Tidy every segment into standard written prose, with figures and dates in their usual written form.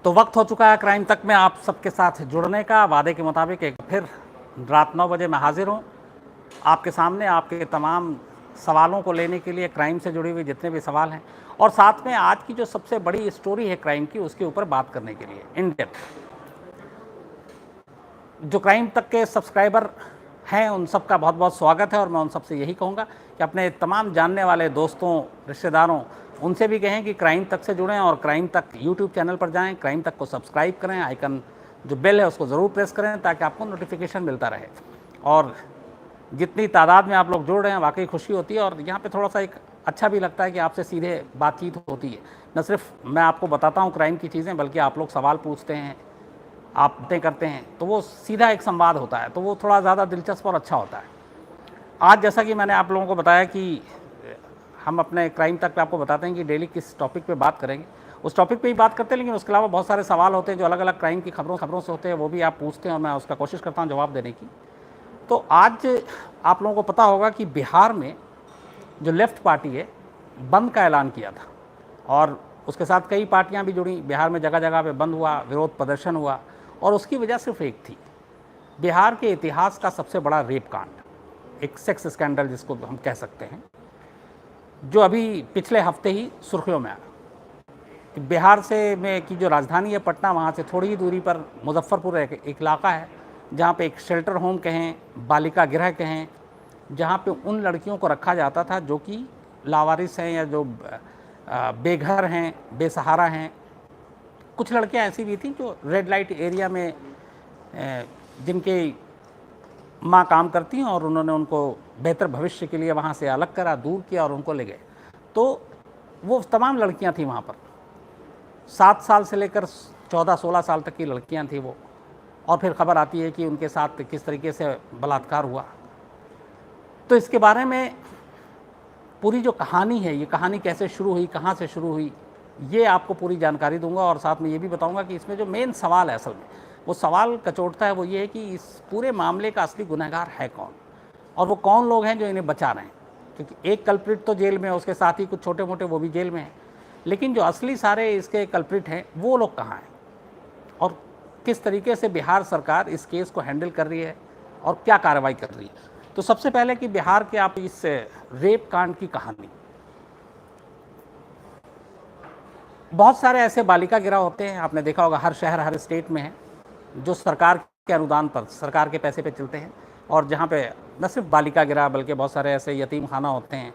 तो वक्त हो चुका है क्राइम तक में आप सबके साथ जुड़ने का। वादे के मुताबिक एक फिर रात 9 बजे मैं हाजिर हूँ आपके सामने, आपके तमाम सवालों को लेने के लिए, क्राइम से जुड़ी हुई जितने भी सवाल हैं, और साथ में आज की जो सबसे बड़ी स्टोरी है क्राइम की, उसके ऊपर बात करने के लिए इन डेप्थ। जो क्राइम तक के सब्सक्राइबर हैं उन सब का बहुत बहुत स्वागत है, और मैं उन सबसे यही कहूँगा कि अपने तमाम जानने वाले दोस्तों, रिश्तेदारों, उनसे भी कहें कि क्राइम तक से जुड़ें और क्राइम तक यूट्यूब चैनल पर जाएं, क्राइम तक को सब्सक्राइब करें, आइकन जो बेल है उसको ज़रूर प्रेस करें ताकि आपको नोटिफिकेशन मिलता रहे। और जितनी तादाद में आप लोग जुड़ रहे हैं वाकई खुशी होती है, और यहाँ पे थोड़ा सा एक अच्छा भी लगता है कि आपसे सीधे बातचीत होती है। न सिर्फ मैं आपको बताता हूँ क्राइम की चीज़ें, बल्कि आप लोग सवाल पूछते हैं, आप बातें करते हैं, तो वो सीधा एक संवाद होता है, तो वो थोड़ा ज़्यादा दिलचस्प और अच्छा होता है। आज जैसा कि मैंने आप लोगों को बताया कि हम अपने क्राइम तक पे आपको बताते हैं कि डेली किस टॉपिक पे बात करेंगे, उस टॉपिक पे ही बात करते हैं, लेकिन उसके अलावा बहुत सारे सवाल होते हैं जो अलग अलग क्राइम की खबरों से होते हैं, वो भी आप पूछते हैं और मैं उसका कोशिश करता हूँ जवाब देने की। तो आज आप लोगों को पता होगा कि बिहार में जो लेफ्ट पार्टी है, बंद का ऐलान किया था, और उसके साथ कई पार्टियां भी जुड़ी। बिहार में जगह जगह पे बंद हुआ, विरोध प्रदर्शन हुआ, और उसकी वजह सिर्फ एक थी, बिहार के इतिहास का सबसे बड़ा रेप कांड, एक सेक्स स्कैंडल जिसको हम कह सकते हैं, जो अभी पिछले हफ्ते ही सुर्खियों में आया। बिहार से में की जो राजधानी है पटना, वहाँ से थोड़ी ही दूरी पर मुजफ्फरपुर एक इलाका है जहाँ पे एक शेल्टर होम कहें, बालिका गृह कहें, जहाँ पे उन लड़कियों को रखा जाता था जो कि लावारिस हैं या जो बेघर हैं, बेसहारा हैं। कुछ लड़कियाँ ऐसी भी थीं जो रेड लाइट एरिया में जिनके माँ काम करती हैं, और उन्होंने उनको बेहतर भविष्य के लिए वहाँ से अलग करा, दूर किया और उनको ले गए। तो वो तमाम लड़कियाँ थीं वहाँ पर, 7 साल से लेकर 14-16 साल तक की लड़कियाँ थीं वो। और फिर खबर आती है कि उनके साथ किस तरीके से बलात्कार हुआ। तो इसके बारे में पूरी जो कहानी है, ये कहानी कैसे शुरू हुई, कहाँ से शुरू हुई, ये आपको पूरी जानकारी दूंगा, और साथ में ये भी बताऊंगा कि इसमें जो मेन सवाल है, असल में वो सवाल कचोटता है, वो ये है कि इस पूरे मामले का असली गुनहगार है कौन, और वो कौन लोग हैं जो इन्हें बचा रहे हैं। क्योंकि एक कल्प्रिट तो जेल में है, उसके साथ ही कुछ छोटे मोटे वो भी जेल में हैं, लेकिन जो असली सारे इसके कल्प्रिट हैं वो लोग कहाँ हैं, और किस तरीके से बिहार सरकार इस केस को हैंडल कर रही है और क्या कार्रवाई कर रही है। तो सबसे पहले कि बिहार के आप इस रेप कांड की कहानी, बहुत सारे ऐसे बालिका गृह होते हैं, आपने देखा होगा हर शहर हर स्टेट में है, जो सरकार के अनुदान पर, सरकार के पैसे पे चलते हैं, और जहाँ पे न सिर्फ बालिका गृह बल्कि बहुत सारे ऐसे यतीम खाना होते हैं,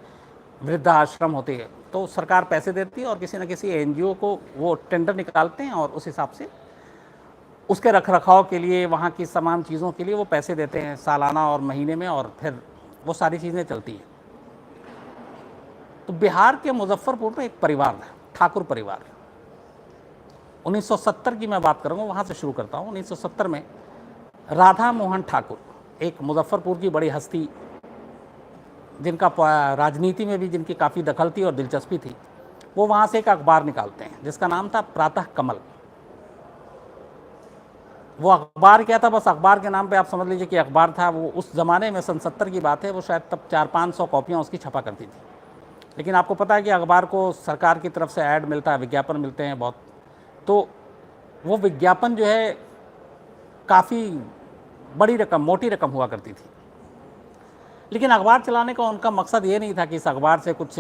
वृद्धा आश्रम होते हैं, तो सरकार पैसे देती है और किसी न किसी एनजीओ को वो टेंडर निकालते हैं, और उस हिसाब से उसके रखरखाव के लिए, वहाँ की तमाम चीज़ों के लिए वो पैसे देते हैं सालाना और महीने में, और फिर वो सारी चीज़ें चलती हैं। तो बिहार के मुजफ्फरपुर में एक परिवार है, ठाकुर परिवार। 1970 की मैं बात करूँगा, वहाँ से शुरू करता हूँ। 1970 में राधा मोहन ठाकुर, एक मुजफ्फरपुर की बड़ी हस्ती, जिनका राजनीति में भी जिनकी काफ़ी दखल थी और दिलचस्पी थी, वो वहाँ से एक अखबार निकालते हैं जिसका नाम था प्रातः कमल। वो अखबार क्या था, बस अखबार के नाम पे आप समझ लीजिए कि अखबार था। वो उस ज़माने में, सन 70 की बात है, वो शायद तब 400-500 कॉपियाँ उसकी छपा करती थी। लेकिन आपको पता है कि अखबार को सरकार की तरफ से ऐड मिलता है, विज्ञापन मिलते हैं बहुत, तो वो विज्ञापन जो है काफ़ी बड़ी रकम, मोटी रकम हुआ करती थी। लेकिन अखबार चलाने का उनका मकसद ये नहीं था कि इस अखबार से कुछ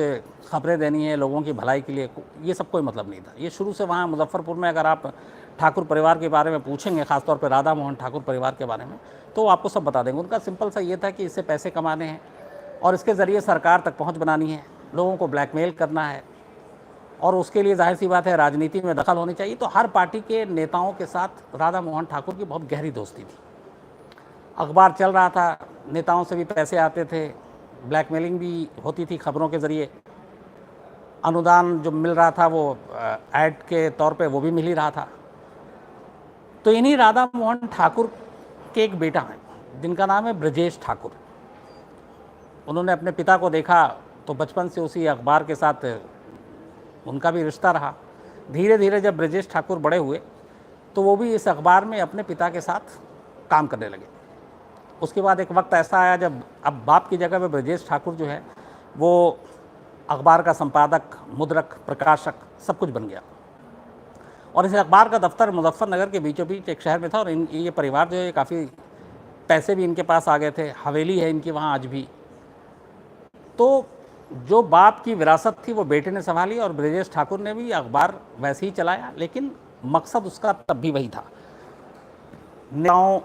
खबरें देनी है लोगों की भलाई के लिए, ये सब कोई मतलब नहीं था। ये शुरू से वहाँ मुजफ्फरपुर में अगर आप ठाकुर परिवार के बारे में पूछेंगे, खासतौर पर राधा मोहन ठाकुर परिवार के बारे में, तो वो आपको सब बता देंगे। उनका सिंपल सा ये था कि इससे पैसे कमाने हैं और इसके ज़रिए सरकार तक पहुँच बनानी है, लोगों को ब्लैकमेल करना है, और उसके लिए जाहिर सी बात है राजनीति में दखल होनी चाहिए। तो हर पार्टी के नेताओं के साथ राधा मोहन ठाकुर की बहुत गहरी दोस्ती थी। अखबार चल रहा था, नेताओं से भी पैसे आते थे, ब्लैकमेलिंग भी होती थी खबरों के ज़रिए, अनुदान जो मिल रहा था वो ऐड के तौर पे वो भी मिल ही रहा था। तो इन्हीं राधा मोहन ठाकुर के एक बेटा है जिनका नाम है ब्रजेश ठाकुर। उन्होंने अपने पिता को देखा तो बचपन से उसी अखबार के साथ उनका भी रिश्ता रहा। धीरे धीरे जब ब्रजेश ठाकुर बड़े हुए तो वो भी इस अखबार में अपने पिता के साथ काम करने लगे। उसके बाद एक वक्त ऐसा आया जब अब बाप की जगह पे ब्रजेश ठाकुर जो है वो अखबार का संपादक, मुद्रक, प्रकाशक सब कुछ बन गया। और इस अखबार का दफ्तर मुजफ्फरनगर के बीचों बीच एक शहर में था और ये परिवार जो है काफ़ी पैसे भी इनके पास आ गए थे, हवेली है इनकी वहाँ आज भी। तो जो बाप की विरासत थी वो बेटे ने संभाली और ब्रजेश ठाकुर ने भी अखबार वैसे ही चलाया, लेकिन मकसद उसका तब भी वही था, नेताओं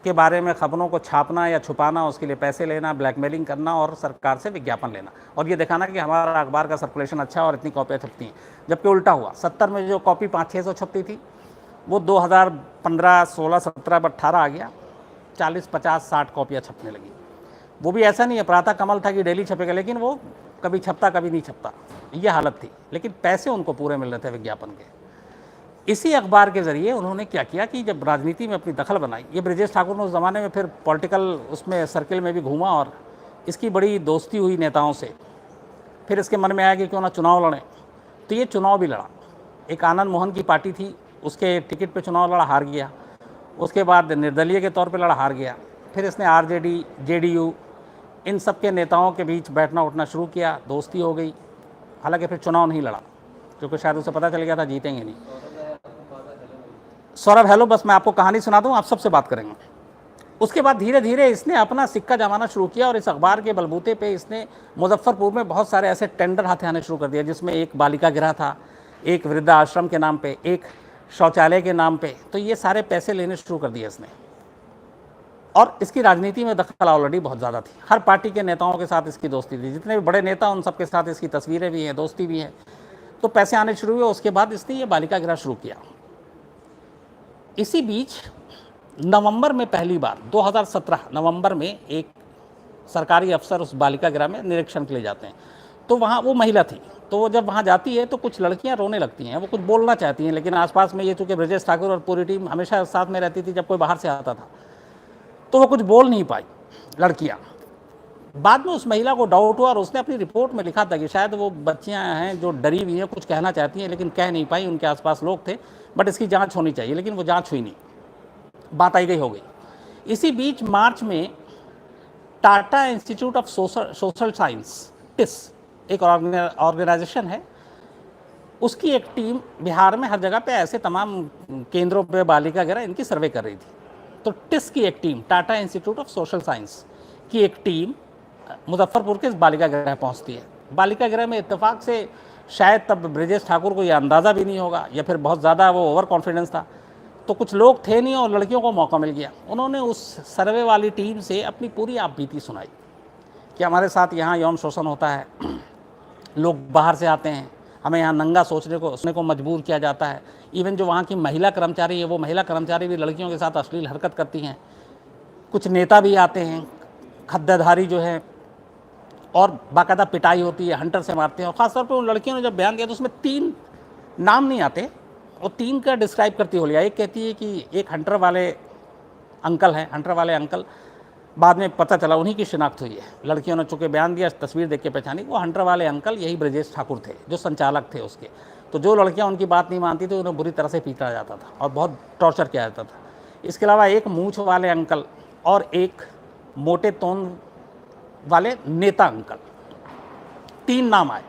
के बारे में खबरों को छापना या छुपाना, उसके लिए पैसे लेना, ब्लैकमेलिंग करना और सरकार से विज्ञापन लेना और ये दिखाना कि हमारा अखबार का सर्कुलेशन अच्छा है और इतनी कॉपियाँ छपती हैं। जबकि उल्टा हुआ, 70 में जो कॉपी 500-600 छपती थी वो 2015, 16, 17, 18 आ गया, 40, 50, 60 कॉपियाँ छपने लगी। वो भी ऐसा नहीं है प्रातः कमल था कि डेली छपेगा, लेकिन वो कभी छपता कभी नहीं छपता, ये हालत थी। लेकिन पैसे उनको पूरे मिल रहे थे विज्ञापन के। इसी अखबार के ज़रिए उन्होंने क्या किया कि जब राजनीति में अपनी दखल बनाई, ये ब्रजेश ठाकुर ने उस ज़माने में फिर पॉलिटिकल उसमें सर्किल में भी घूमा और इसकी बड़ी दोस्ती हुई नेताओं से। फिर इसके मन में आया कि क्यों ना चुनाव लड़ें, तो ये चुनाव भी लड़ा। एक आनंद मोहन की पार्टी थी, उसके टिकट पे चुनाव लड़ा, हार गया। उसके बाद निर्दलीय के तौर पे लड़ा, हार गया। फिर इसने आरजेडी, जेडीयू, इन सब के नेताओं के बीच बैठना उठना शुरू किया, दोस्ती हो गई। हालांकि फिर चुनाव नहीं लड़ा क्योंकि शायद उसे पता चल गया था जीतेंगे नहीं। सौरभ हेलो, बस मैं आपको कहानी सुना दूं, आप सबसे बात करेंगे। उसके बाद धीरे धीरे इसने अपना सिक्का जमाना शुरू किया और इस अखबार के बलबूते पे इसने मुजफ्फरपुर में बहुत सारे ऐसे टेंडर हाथे आने शुरू कर दिया, जिसमें एक बालिका गृह था, एक वृद्धाश्रम के नाम पे, एक शौचालय के नाम पे। तो ये सारे पैसे लेने शुरू कर दिए इसने। और इसकी राजनीति में दखल ऑलरेडी बहुत ज़्यादा थी, हर पार्टी के नेताओं के साथ इसकी दोस्ती थी, जितने भी बड़े नेता उन सबके साथ इसकी तस्वीरें भी हैं, दोस्ती भी है। तो पैसे आने शुरू हुए। उसके बाद इसने ये बालिका गृह शुरू किया। इसी बीच नवंबर में पहली बार 2017 नवंबर में एक सरकारी अफसर उस बालिका गृह में निरीक्षण के लिए जाते हैं। तो वहाँ वो महिला थी, तो वो जब वहाँ जाती है तो कुछ लड़कियाँ रोने लगती हैं, वो कुछ बोलना चाहती हैं, लेकिन आसपास में ये चूँकि ब्रजेश ठाकुर और पूरी टीम हमेशा साथ में रहती थी, जब कोई बाहर से आता था तो वो कुछ बोल नहीं पाई लड़कियाँ। बाद में उस महिला को डाउट हुआ और उसने अपनी रिपोर्ट में लिखा था कि शायद वो बच्चियाँ हैं जो डरी हुई हैं, कुछ कहना चाहती हैं लेकिन कह नहीं पाई, उनके आसपास लोग थे, बट इसकी जांच होनी चाहिए। लेकिन वो जांच हुई नहीं, बात आई गई हो गई। इसी बीच मार्च में Tata institute of social science, TISS, एक ऑर्गेनाइजेशन है, उसकी एक टीम बिहार में हर जगह पे ऐसे तमाम केंद्रों पे बालिका गृह इनकी सर्वे कर रही थी। तो टिस की एक team, Tata institute of social science की एक टीम मुजफ्फरपुर के इस बालिका गृह पहुंचती है। बालिका गृह में इत्तेफाक से शायद तब ब्रजेश ठाकुर को यह अंदाज़ा भी नहीं होगा या फिर बहुत ज़्यादा वो ओवर कॉन्फिडेंस था, तो कुछ लोग थे नहीं और लड़कियों को मौका मिल गया। उन्होंने उस सर्वे वाली टीम से अपनी पूरी आपबीती सुनाई कि हमारे साथ यहाँ यौन शोषण होता है, लोग बाहर से आते हैं, हमें यहाँ नंगा सोचने को मजबूर किया जाता है। इवन जो वहाँ की महिला कर्मचारी है, वो महिला कर्मचारी भी लड़कियों के साथ अश्लील हरकत करती हैं। कुछ नेता भी आते हैं खद्देधारी जो है, और बाकायदा पिटाई होती है, हंटर से मारते हैं। और ख़ासतौर पर उन लड़कियों ने जब बयान दिया तो उसमें 3 नाम नहीं आते, और 3 का डिस्क्राइब करती होलिया। एक कहती है कि एक हंटर वाले अंकल हैं, हंटर वाले अंकल, बाद में पता चला उन्हीं की शिनाख्त हुई है। लड़कियों ने चूँकि बयान दिया, तस्वीर देख के पहचानी, वो हंटर वाले अंकल यही ब्रजेश ठाकुर थे जो संचालक थे उसके। तो जो लड़कियां उनकी बात नहीं मानती थी उन्हें बुरी तरह से पीटा जाता था और बहुत टॉर्चर किया जाता था। इसके अलावा एक मूंछ वाले अंकल और एक मोटे तोन वाले नेता अंकल, 3 नाम आए।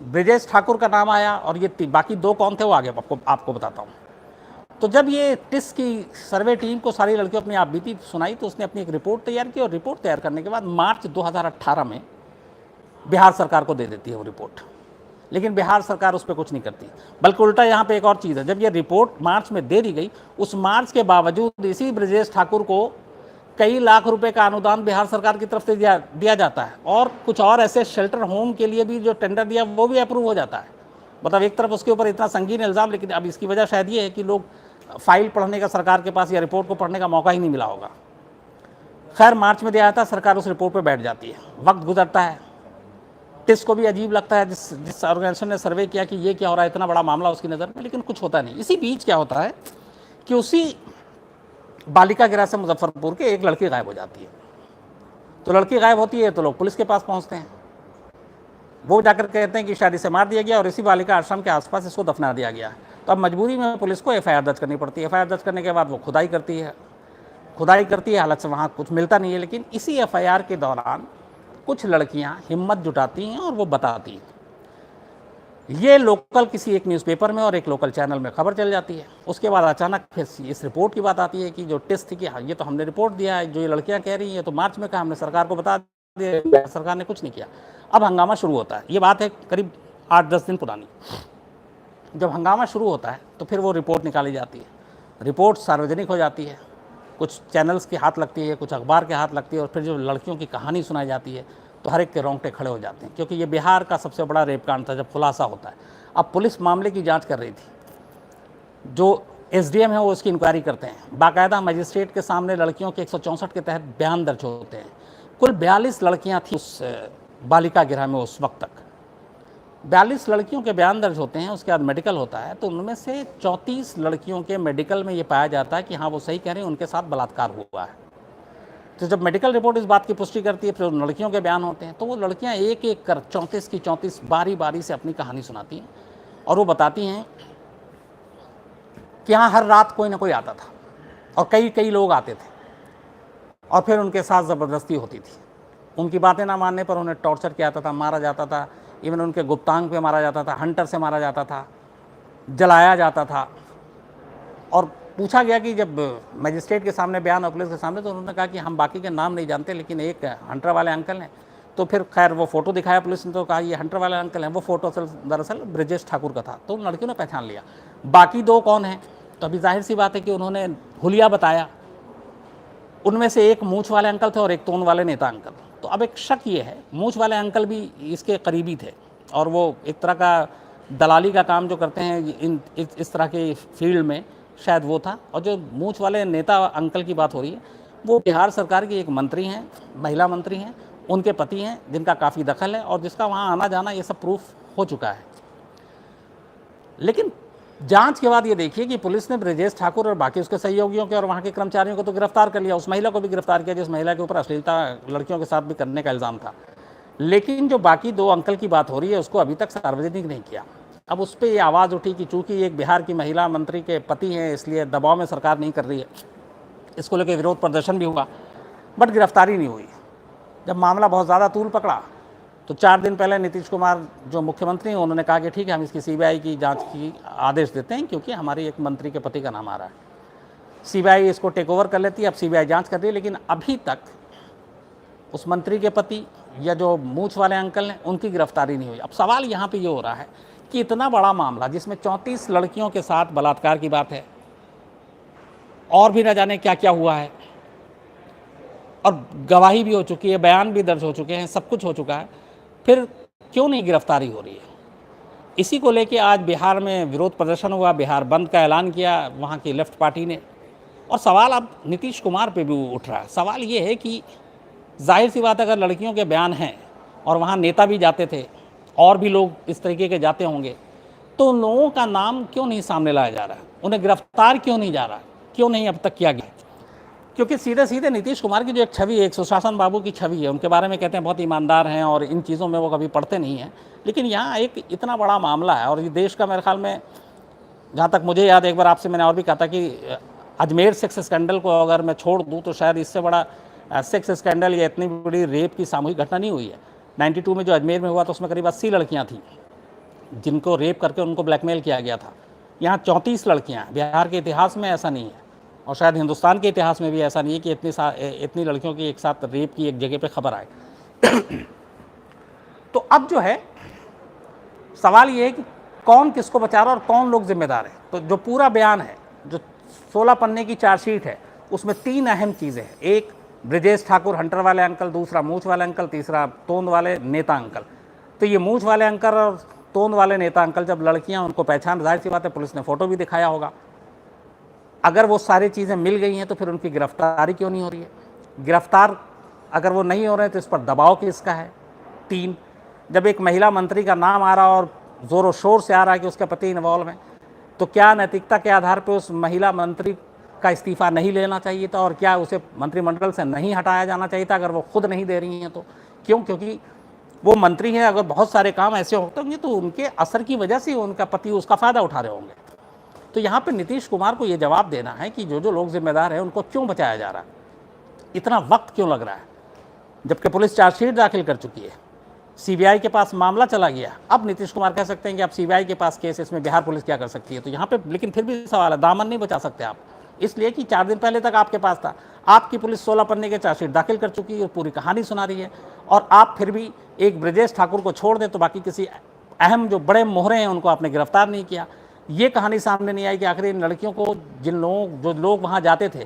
ब्रजेश ठाकुर का नाम आया और ये बाकी 2 कौन थे वो आगे आपको बताता हूँ। तो जब ये टिस की सर्वे टीम को सारी लड़कियों अपनी आपबीती सुनाई तो उसने अपनी एक रिपोर्ट तैयार की, और रिपोर्ट तैयार करने के बाद मार्च 2018 में बिहार सरकार को दे देती है वो रिपोर्ट। लेकिन बिहार सरकार उस पर कुछ नहीं करती, बल्कि उल्टा यहाँ पे एक और चीज़ है। जब ये रिपोर्ट मार्च में दे दी गई, उस मार्च के बावजूद इसी ब्रजेश ठाकुर को कई लाख रुपए का अनुदान बिहार सरकार की तरफ से दिया जाता है, और कुछ और ऐसे शेल्टर होम के लिए भी जो टेंडर दिया वो भी अप्रूव हो जाता है। मतलब एक तरफ उसके ऊपर इतना संगीन इल्ज़ाम, लेकिन अब इसकी वजह शायद ये है कि लोग फाइल पढ़ने का सरकार के पास या रिपोर्ट को पढ़ने का मौका ही नहीं मिला होगा। खैर, मार्च में दिया जाता है, सरकार उस रिपोर्ट पर बैठ जाती है, वक्त गुजरता है। टिस को भी अजीब लगता है, जिस ऑर्गेनाइजेशन ने सर्वे किया कि ये क्या हो रहा है, इतना बड़ा मामला उसकी नज़र में, लेकिन कुछ होता नहीं। इसी बीच क्या होता है कि उसी बालिका गृह से मुजफ्फरपुर के एक लड़की गायब हो जाती है। तो लड़की गायब होती है तो लोग पुलिस के पास पहुंचते हैं, वो जाकर कहते हैं कि शायद इसे मार दिया गया और इसी बालिका आश्रम के आसपास इसको दफना दिया गया। तो अब मजबूरी में पुलिस को एफआईआर दर्ज करनी पड़ती है। एफआईआर दर्ज करने के बाद वो खुदाई करती है, हालांकि वहाँ कुछ मिलता नहीं है। लेकिन इसी एफआईआर के दौरान कुछ लड़कियां हिम्मत जुटाती हैं और वो बताती हैं। ये लोकल किसी एक न्यूज़पेपर में और एक लोकल चैनल में खबर चल जाती है। उसके बाद अचानक फिर इस रिपोर्ट की बात आती है कि जो टेस्ट थी कि हाँ ये तो हमने रिपोर्ट दिया है, जो ये लड़कियां कह रही हैं ये तो मार्च में कहा, हमने सरकार को बता दिया, सरकार ने कुछ नहीं किया। अब हंगामा शुरू होता है। ये बात है करीब 8-10 दिन पुरानी। जब हंगामा शुरू होता है तो फिर वो रिपोर्ट निकाली जाती है, रिपोर्ट सार्वजनिक हो जाती है, कुछ चैनल्स के हाथ लगती है, कुछ अखबार के हाथ लगती है, और फिर जो लड़कियों की कहानी सुनाई जाती है तो हर एक के रोंगटे खड़े हो जाते हैं, क्योंकि ये बिहार का सबसे बड़ा रेप कांड था जब खुलासा होता है। अब पुलिस मामले की जांच कर रही थी, जो एसडीएम है वो उसकी इंक्वायरी करते हैं, बाकायदा मजिस्ट्रेट के सामने लड़कियों के 164 के तहत बयान दर्ज होते हैं। कुल 42 लड़कियां थी उस बालिका गृह में उस वक्त तक। 42 लड़कियों के बयान दर्ज होते हैं, उसके बाद मेडिकल होता है, तो उनमें से 34 लड़कियों के मेडिकल में ये पाया जाता है कि हाँ वो सही कह रही हैं, उनके साथ बलात्कार हुआ है। तो जब मेडिकल रिपोर्ट इस बात की पुष्टि करती है, फिर उन लड़कियों के बयान होते हैं, तो वो लड़कियां एक एक कर 34 की 34 बारी बारी से अपनी कहानी सुनाती हैं, और वो बताती हैं कि हाँ हर रात कोई ना कोई आता था और कई कई लोग आते थे, और फिर उनके साथ ज़बरदस्ती होती थी। उनकी बातें ना मानने पर उन्हें टॉर्चर किया जाता था, मारा जाता था, इवन उनके गुप्तांग पे मारा जाता था, हंटर से मारा जाता था, जलाया जाता था। और पूछा गया कि जब मजिस्ट्रेट के सामने बयान और पुलिस के सामने, तो उन्होंने कहा कि हम बाकी के नाम नहीं जानते, लेकिन एक हंटर वाले अंकल हैं। तो फिर खैर वो फ़ोटो दिखाया पुलिस ने, तो कहा ये हंटर वाले अंकल हैं। वो फ़ोटो दरअसल ब्रजेश ठाकुर का था, तो उन लड़कियों ने पहचान लिया। बाकी दो कौन हैं, तो अभी जाहिर सी बात है कि उन्होंने हुलिया बताया। उनमें से एक मूंछ वाले अंकल थे और एक तोन वाले नेता अंकल। तो अब एक शक ये है, मूंछ वाले अंकल भी इसके करीबी थे, और वो एक तरह का दलाली का काम जो करते हैं इस तरह के फील्ड में, शायद वो था। और जो मूंछ वाले नेता अंकल की बात हो रही है, वो बिहार सरकार की एक मंत्री हैं, महिला मंत्री हैं, उनके पति हैं, जिनका काफ़ी दखल है और जिसका वहाँ आना जाना ये सब प्रूफ हो चुका है। लेकिन जांच के बाद ये देखिए कि पुलिस ने ब्रजेश ठाकुर और बाकी उसके सहयोगियों के और वहाँ के कर्मचारियों को तो गिरफ्तार कर लिया, उस महिला को भी गिरफ्तार किया जिस महिला के ऊपर अश्लीलता लड़कियों के साथ भी करने का इल्ज़ाम था। लेकिन जो बाकी दो अंकल की बात हो रही है उसको अभी तक सार्वजनिक नहीं किया। अब उस पर ये आवाज़ उठी कि चूँकि एक बिहार की महिला मंत्री के पति हैं, इसलिए दबाव में सरकार नहीं कर रही है। इसको लेकर विरोध प्रदर्शन भी हुआ, बट गिरफ्तारी नहीं हुई। जब मामला बहुत ज़्यादा तूल पकड़ा तो 4 दिन पहले नीतीश कुमार जो मुख्यमंत्री हैं, उन्होंने कहा कि ठीक है हम इसकी सीबीआई की जांच की आदेश देते हैं, क्योंकि हमारी एक मंत्री के पति का नाम आ रहा है। सीबीआई इसको टेक ओवर कर लेती है। अब सीबीआई जांच कर रही है, लेकिन अभी तक उस मंत्री के पति या जो मूंछ वाले अंकल हैं उनकी गिरफ्तारी नहीं हुई। अब सवाल यहाँ पे ये हो रहा है कि इतना बड़ा मामला जिसमें 34 लड़कियों के साथ बलात्कार की बात है, और भी न जाने क्या क्या हुआ है, और गवाही भी हो चुकी है, बयान भी दर्ज हो चुके हैं, सब कुछ हो चुका है, फिर क्यों नहीं गिरफ्तारी हो रही है? इसी को लेके आज बिहार में विरोध प्रदर्शन हुआ, बिहार बंद का ऐलान किया वहाँ की लेफ्ट पार्टी ने। और सवाल अब नीतीश कुमार पे भी उठ रहा है। सवाल ये है कि जाहिर सी बात अगर लड़कियों के बयान हैं और वहाँ नेता भी जाते थे और भी लोग इस तरीके के जाते होंगे, तो उन लोगों का नाम क्यों नहीं सामने लाया जा रहा है? उन्हें गिरफ्तार क्यों नहीं जा रहा है? क्यों नहीं अब तक किया गया? क्योंकि सीधे सीधे नीतीश कुमार की जो एक छवि है, एक सुशासन बाबू की छवि है, उनके बारे में कहते हैं बहुत ईमानदार हैं और इन चीज़ों में वो कभी पढ़ते नहीं हैं। लेकिन यहाँ एक इतना बड़ा मामला है, और ये देश का मेरे ख्याल में, जहाँ तक मुझे याद, एक बार आपसे मैंने और भी कहा था कि अजमेर सेक्स स्कैंडल को अगर मैं छोड़ दूँ तो शायद इससे बड़ा सेक्स स्कैंडल या इतनी बड़ी रेप की सामूहिक घटना नहीं हुई है। 92 में जो अजमेर में हुआ तो उसमें करीब 80 लड़कियाँ थीं जिनको रेप करके उनको ब्लैकमेल किया गया था। यहाँ 34 लड़कियाँ। बिहार के इतिहास में ऐसा नहीं है, और शायद हिंदुस्तान के इतिहास में भी ऐसा नहीं है कि इतनी लड़कियों की एक साथ रेप की एक जगह पे खबर आए। तो अब जो है सवाल ये है कि कौन किसको बचा रहा है और कौन लोग जिम्मेदार है। तो जो पूरा बयान है, जो 16 पन्ने की चार्जशीट है, उसमें 3 अहम चीज़ें हैं। एक ब्रजेश ठाकुर हंटर वाले अंकल, दूसरा मूंछ वाले अंकल, तीसरा तोंद वाले नेता अंकल। तो ये मूंछ वाले अंकल और तोंद वाले नेता अंकल जब लड़कियां उनको पहचान, जाहिर सी बात है पुलिस ने फ़ोटो भी दिखाया होगा। अगर वो सारी चीज़ें मिल गई हैं तो फिर उनकी गिरफ्तारी क्यों नहीं हो रही है? गिरफ्तार अगर वो नहीं हो रहे हैं तो इस पर दबाव किसका है? 3, जब एक महिला मंत्री का नाम आ रहा और ज़ोरों शोर से आ रहा है कि उसका पति इन्वॉल्व है, तो क्या नैतिकता के आधार पर उस महिला मंत्री का इस्तीफ़ा नहीं लेना चाहिए था? और क्या उसे मंत्रिमंडल से नहीं हटाया जाना चाहिए था अगर वो खुद नहीं दे रही हैं तो? क्यों? क्योंकि वो मंत्री हैं। अगर बहुत सारे काम ऐसे होते होंगे तो उनके असर की वजह से उनका पति उसका फ़ायदा उठा रहे होंगे। तो यहाँ पे नीतीश कुमार को ये जवाब देना है कि जो जो लोग जिम्मेदार हैं उनको क्यों बचाया जा रहा है, इतना वक्त क्यों लग रहा है, जबकि पुलिस चार्जशीट दाखिल कर चुकी है। सीबीआई के पास मामला चला गया, अब नीतीश कुमार कह सकते हैं कि अब सीबीआई के पास केस, इसमें बिहार पुलिस क्या कर सकती है। तो यहाँ पे लेकिन फिर भी सवाल है, दामन नहीं बचा सकते आप, इसलिए कि 4 दिन पहले तक आपके पास था। आपकी पुलिस 16 पन्ने के चार्जशीट दाखिल कर चुकी है और पूरी कहानी सुना रही है, और आप फिर भी एक ब्रजेश ठाकुर को छोड़ दें तो बाकी किसी अहम जो बड़े मोहरे हैं उनको आपने गिरफ्तार नहीं किया। ये कहानी सामने नहीं आई कि आखिर इन लड़कियों को, जो लोग वहाँ जाते थे,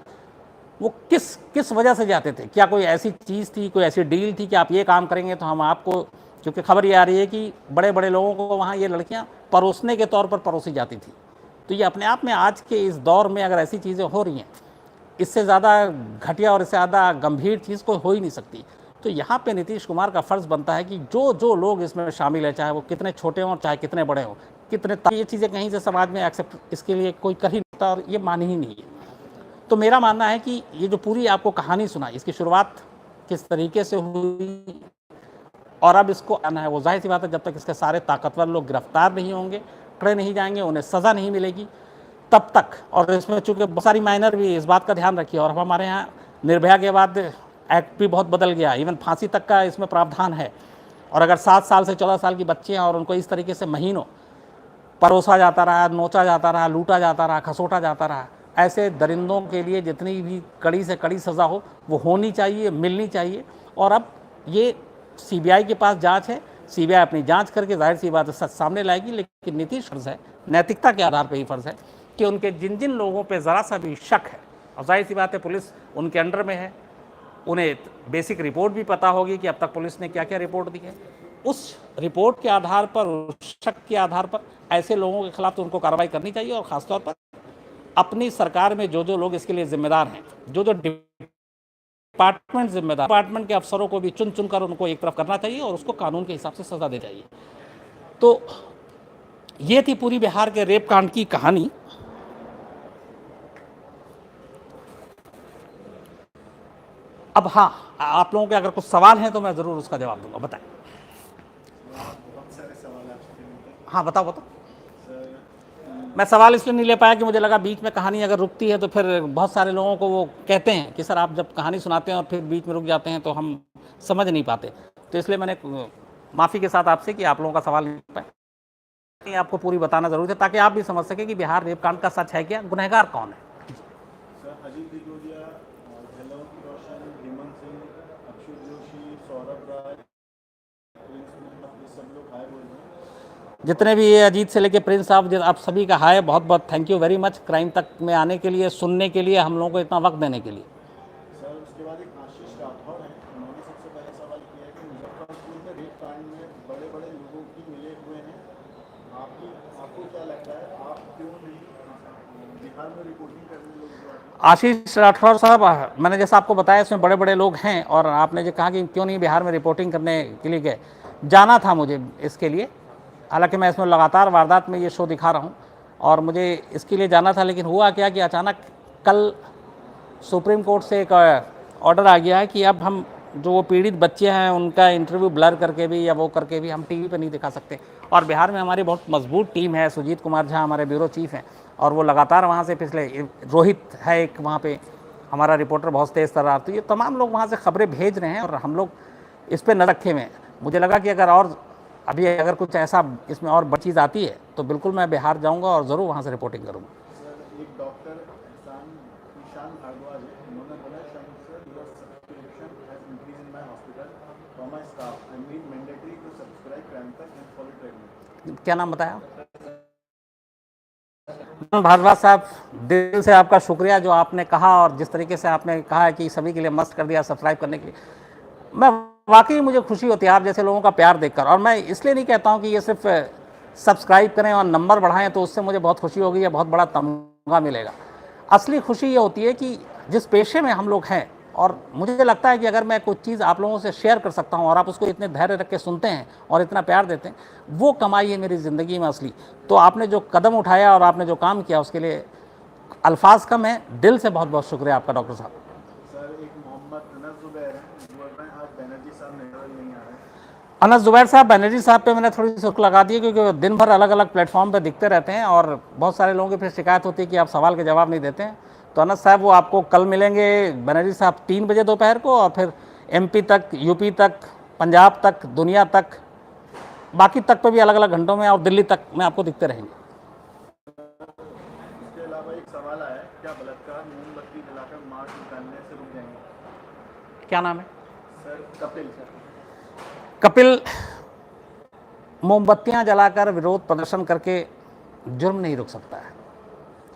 वो किस वजह से जाते थे। क्या कोई ऐसी चीज़ थी, कोई ऐसी डील थी कि आप ये काम करेंगे तो हम आपको, क्योंकि खबर ये आ रही है कि बड़े बड़े लोगों को वहाँ ये लड़कियाँ परोसने के तौर पर परोसी जाती थी। तो ये अपने आप में आज के इस दौर में अगर ऐसी चीज़ें हो रही हैं, इससे ज़्यादा घटिया और इससे ज़्यादा गंभीर चीज़ कोई हो ही नहीं सकती। तो यहाँ पे नीतीश कुमार का फ़र्ज़ बनता है कि जो लोग इसमें शामिल है, चाहे वो कितने छोटे हों चाहे कितने बड़े हों, ये चीज़ें कहीं से समाज में एक्सेप्ट इसके लिए कोई कर ही नहीं सकता और ये मान ही नहीं है। तो मेरा मानना है कि ये जो पूरी आपको कहानी सुनाई, इसकी शुरुआत किस तरीके से हुई और अब इसको आना है, वो जाहिर सी बात है, जब तक इसके सारे ताकतवर लोग गिरफ्तार नहीं होंगे, पकड़े नहीं जाएंगे, उन्हें सज़ा नहीं मिलेगी, तब तक। और इसमें चूँकि बहुत सारी माइनर भी, इस बात का ध्यान रखिए, और हमारे यहाँ निर्भया के बाद एक्ट भी बहुत बदल गया, इवन फांसी तक का इसमें प्रावधान है। और अगर 7 साल से 14 साल की बच्ची हैं और उनको इस तरीके से महीनों परोसा जाता रहा, नोचा जाता रहा, लूटा जाता रहा, खसोटा जाता रहा, ऐसे दरिंदों के लिए जितनी भी कड़ी से कड़ी सज़ा हो वो होनी चाहिए, मिलनी चाहिए। और अब ये सीबीआई के पास जांच है, सीबीआई अपनी जांच करके जाहिर सी बात है सच सामने लाएगी। लेकिन नीतीश फ़र्ज़ है, नैतिकता के आधार पर ही फ़र्ज़ है कि उनके जिन लोगों पर ज़रा सा भी शक है, और जाहिर सी बात है पुलिस उनके अंडर में है, उन्हें बेसिक रिपोर्ट भी पता होगी कि अब तक पुलिस ने क्या क्या रिपोर्ट दी है, उस रिपोर्ट के आधार पर, उस शक के आधार पर ऐसे लोगों के खिलाफ तो उनको कार्रवाई करनी चाहिए। और ख़ासतौर पर अपनी सरकार में जो लोग इसके लिए जिम्मेदार हैं, जो डिपार्टमेंट जिम्मेदार, डिपार्टमेंट के अफसरों को भी चुन कर उनको एक तरफ करना चाहिए और उसको कानून के हिसाब से सज़ा देनी चाहिए। तो ये थी पूरी बिहार के रेप कांड की कहानी। अब हाँ, आप लोगों के अगर कुछ सवाल हैं तो मैं ज़रूर उसका जवाब दूंगा, बताएं। हाँ बताओ। मैं सवाल इसलिए नहीं ले पाया कि मुझे लगा बीच में कहानी अगर रुकती है तो फिर बहुत सारे लोगों को वो कहते हैं कि सर आप जब कहानी सुनाते हैं और फिर बीच में रुक जाते हैं तो हम समझ नहीं पाते। तो इसलिए मैंने माफ़ी के साथ आपसे कि आप लोगों का सवाल नहीं पाया, आपको पूरी बताना ज़रूरी है ताकि आप भी समझ सकें कि बिहार रेप कांड का सच है क्या, गुनहगार कौन है। जितने भी ये अजीत से लेके प्रिंस साहब, आप सभी का हाय, बहुत बहुत thank you very much crime तक में आने के लिए, सुनने के लिए, हम लोगों को इतना वक्त देने के लिए। सर उसके बाद एक आशीष राठौर है, उन्होंने सबसे पहले सवाल किया है कि मुजफ्फरपुर में रेप कांड में बड़े बड़े लोगों की मिले हुए हैं, आपको क्या लगता है, आप क्यों नहीं बिहार में रिपोर्टिंग करने लोग? आशीष राठौर साहब, मैंने जैसा आपको बताया इसमें बड़े बड़े लोग हैं, और आपने जो कहा कि क्यों नहीं बिहार में रिपोर्टिंग करने के लिए गए, जाना था मुझे इसके लिए। हालांकि मैं इसमें लगातार वारदात में ये शो दिखा रहा हूँ और मुझे इसके लिए जाना था, लेकिन हुआ क्या कि अचानक कल सुप्रीम कोर्ट से एक ऑर्डर आ गया है कि अब हम जो वो पीड़ित बच्चे हैं उनका इंटरव्यू ब्लर करके भी या वो करके भी हम टीवी पे नहीं दिखा सकते। और बिहार में हमारी बहुत मजबूत टीम है, सुजीत कुमार झा हमारे ब्यूरो चीफ हैं और वो लगातार वहाँ से पिछले, रोहित है एक वहाँ पे हमारा रिपोर्टर बहुत तेज़ तर्रार, तो ये तमाम लोग वहाँ से खबरें भेज रहे हैं और हम लोग इस पर न रखे हुए हैं। मुझे लगा कि अगर कुछ ऐसा इसमें और बड़ी चीज़ आती है तो बिल्कुल मैं बिहार जाऊंगा और ज़रूर वहाँ से रिपोर्टिंग करूँगा। सर एक डॉक्टर ईशान भारद्वाज है, उन्होंने बोला subscription has increase in my hospital for my staff, I mean mandatory to subscribe crime तक एंड फॉलो ट्रीटमेंट। क्या नाम बताया? भारद्वाज साहब, दिल से आपका शुक्रिया जो आपने कहा और जिस तरीके से आपने कहा है कि सभी के लिए मस्त कर दिया सब्सक्राइब करने के लिए। मैं वाकई मुझे खुशी होती है आप जैसे लोगों का प्यार देखकर, और मैं इसलिए नहीं कहता हूं कि ये सिर्फ सब्सक्राइब करें और नंबर बढ़ाएं तो उससे मुझे बहुत खुशी होगी या बहुत बड़ा तमगा मिलेगा। असली खुशी ये होती है कि जिस पेशे में हम लोग हैं, और मुझे लगता है कि अगर मैं कुछ चीज़ आप लोगों से शेयर कर सकता हूं और आप उसको इतने धैर्य रख के सुनते हैं और इतना प्यार देते हैं, वो कमाई है मेरी ज़िंदगी में असली। तो आपने जो कदम उठाया और आपने जो काम किया उसके लिए अल्फाज कम है, दिल से बहुत बहुत शुक्रिया आपका डॉक्टर साहब। अनस जुबैर साहब, बनर्जी साहब पे मैंने थोड़ी सी लगा दी क्योंकि वो दिन भर अलग अलग प्लेटफॉर्म पे दिखते रहते हैं और बहुत सारे लोगों की फिर शिकायत होती है कि आप सवाल के जवाब नहीं देते हैं। तो अनस साहब वो आपको कल मिलेंगे, बनर्जी साहब 3 बजे दोपहर को, और फिर MP तक, UP तक, पंजाब तक, दुनिया तक बाकी तक पे भी अलग अलग घंटों में और दिल्ली तक में आपको दिखते रहेंगे। इसके अलावा एक सवाल आया है, क्या बलात्कार मोमबत्ती जलाकर मार्च निकालने से रुक जाएंगे? क्या नाम है? Sir Kapil sir. कपिल मोमबत्तियां जलाकर विरोध प्रदर्शन करके जुर्म नहीं रुक सकता है।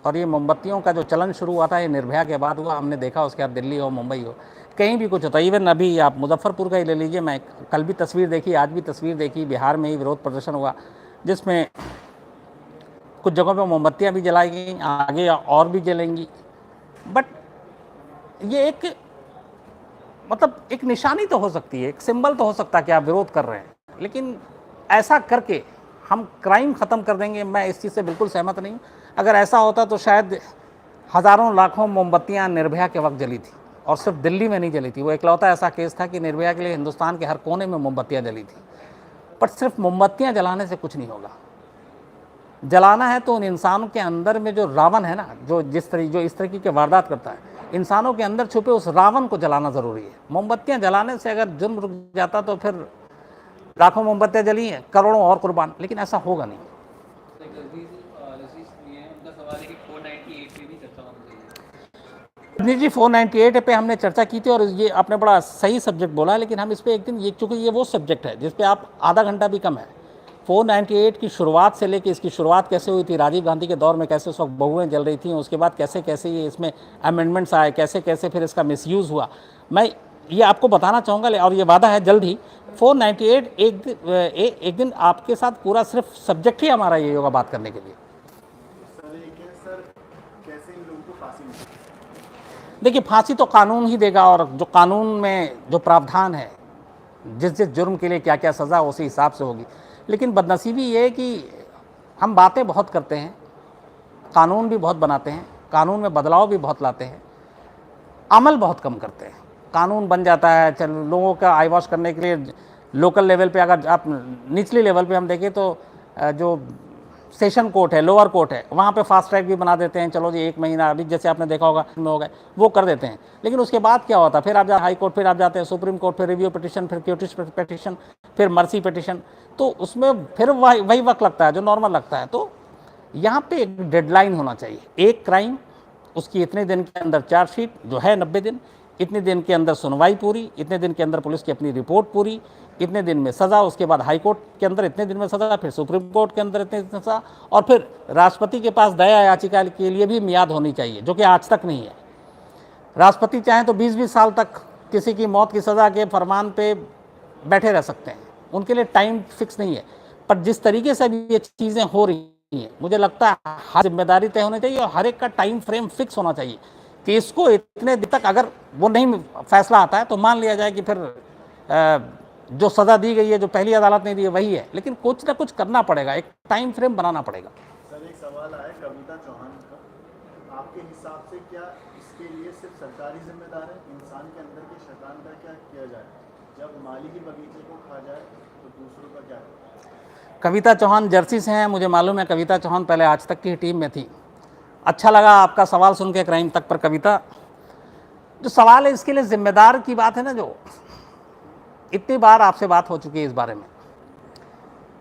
और ये मोमबत्तियों का जो चलन शुरू हुआ था ये निर्भया के बाद हुआ, हमने देखा। उसके बाद दिल्ली हो, मुंबई हो, कहीं भी कुछ होता है। इवन अभी आप मुजफ्फरपुर का ही ले लीजिए, मैं कल भी तस्वीर देखी, आज भी तस्वीर देखी, बिहार में ही विरोध प्रदर्शन हुआ जिसमें कुछ जगहों पे मोमबत्तियां भी जलाई गई, आगे और भी जलेंगी। बट ये एक मतलब एक निशानी तो हो सकती है, एक सिंबल तो हो सकता है कि आप विरोध कर रहे हैं, लेकिन ऐसा करके हम क्राइम ख़त्म कर देंगे, मैं इस चीज़ से बिल्कुल सहमत नहीं हूँ। अगर ऐसा होता तो शायद हज़ारों लाखों मोमबत्तियाँ निर्भया के वक्त जली थी, और सिर्फ दिल्ली में नहीं जली थी। वो इकलौता ऐसा केस था कि निर्भया के लिए हिंदुस्तान के हर कोने में मोमबत्तियाँ जली थी। पर सिर्फ मोमबत्तियाँ जलाने से कुछ नहीं होगा। जलाना है तो उन इंसानों के अंदर में जो रावण है ना, जो इस तरीके के वारदात करता है, इंसानों के अंदर छुपे उस रावण को जलाना ज़रूरी है। मोमबत्तियाँ जलाने से अगर जुर्म रुक जाता तो फिर लाखों मोमबत्तियाँ जली हैं, करोड़ों और कुर्बान, लेकिन ऐसा होगा नहीं। जी 498 पे हमने चर्चा की थी और ये आपने बड़ा सही सब्जेक्ट बोला है, लेकिन हम इस पे एक दिन ये, चूँकि ये वो सब्जेक्ट है जिस पे आप आधा घंटा भी कम है। 498 की शुरुआत से लेके इसकी शुरुआत कैसे हुई थी, राजीव गांधी के दौर में कैसे उस वक्त बहुएँ जल रही थी, उसके बाद कैसे कैसे ये इसमें अमेंडमेंट्स आए, कैसे कैसे फिर इसका मिसयूज़ हुआ, मैं ये आपको बताना चाहूँगा। और ये वादा है जल्द ही 498 एक दिन आपके साथ पूरा सिर्फ सब्जेक्ट ही हमारा ये होगा बात करने के लिए। सर कैसे इन लोगों को फांसी मिले? देखिए, फांसी तो कानून ही देगा, और जो कानून में जो प्रावधान है, जिस जिस जुर्म के लिए क्या क्या सज़ा उसी हिसाब से होगी। लेकिन बदनसीबी ये है कि हम बातें बहुत करते हैं, कानून भी बहुत बनाते हैं, कानून में बदलाव भी बहुत लाते हैं, अमल बहुत कम करते हैं। कानून बन जाता है, चल लोगों का आई वॉश करने के लिए लोकल लेवल पे, अगर आप निचली लेवल पे हम देखें तो जो सेशन कोर्ट है, लोअर कोर्ट है, वहाँ पे फास्ट ट्रैक भी बना देते हैं। चलो जी 1 महीना, अभी जैसे आपने देखा होगा में हो गए, वो कर देते हैं। लेकिन उसके बाद क्या होता है, फिर आप जाते हाई कोर्ट, फिर आप जाते हैं सुप्रीम कोर्ट, फिर रिव्यू पिटिशन, फिर क्यूटिस पिटिशन, फिर मर्सी पिटिशन, तो उसमें फिर वही वक्त लगता है जो नॉर्मल लगता है। तो यहाँ पे एक डेडलाइन होना चाहिए, एक क्राइम उसकी इतने दिन के अंदर चार्जशीट जो है 90 दिन, इतने दिन के अंदर सुनवाई पूरी, इतने दिन के अंदर पुलिस की अपनी रिपोर्ट पूरी, इतने दिन में सज़ा, उसके बाद हाई कोर्ट के अंदर इतने दिन में सज़ा, फिर सुप्रीम कोर्ट के अंदर इतने दिन में सज़ा, और फिर राष्ट्रपति के पास दया याचिका के लिए भी मियाद होनी चाहिए, जो कि आज तक नहीं है। राष्ट्रपति चाहें तो 20-20 साल तक किसी की मौत की सज़ा के फरमान पे बैठे रह सकते हैं, उनके लिए टाइम फिक्स नहीं है। पर जिस तरीके से अभी ये चीज़ें हो रही हैं, मुझे लगता है हर जिम्मेदारी तय होनी चाहिए और हर एक का टाइम फ्रेम फिक्स होना चाहिए कि इसको इतने दिन तक, अगर वो नहीं फैसला आता है तो मान लिया जाए कि फिर जो सज़ा दी गई है, जो पहली अदालत ने दी है वही है, लेकिन कुछ ना कुछ करना पड़ेगा, एक टाइम फ्रेम बनाना पड़ेगा। सर एक सवाल आया कविता चौहान का, आपके हिसाब से क्या इसके लिए सिर्फ सरकारी जिम्मेदार है? इंसान के अंदर के शैतान का क्या किया जाए? जब माली ही बगीचे को खा जाए तो दूसरों का क्या है? कविता चौहान जर्सी से हैं, मुझे मालूम है कविता चौहान पहले आज तक की टीम में थी। अच्छा लगा आपका सवाल सुन के क्राइम तक पर। कविता, जो सवाल है इसके लिए जिम्मेदार की बात है ना, जो इतनी बार आपसे बात हो चुकी है इस बारे में,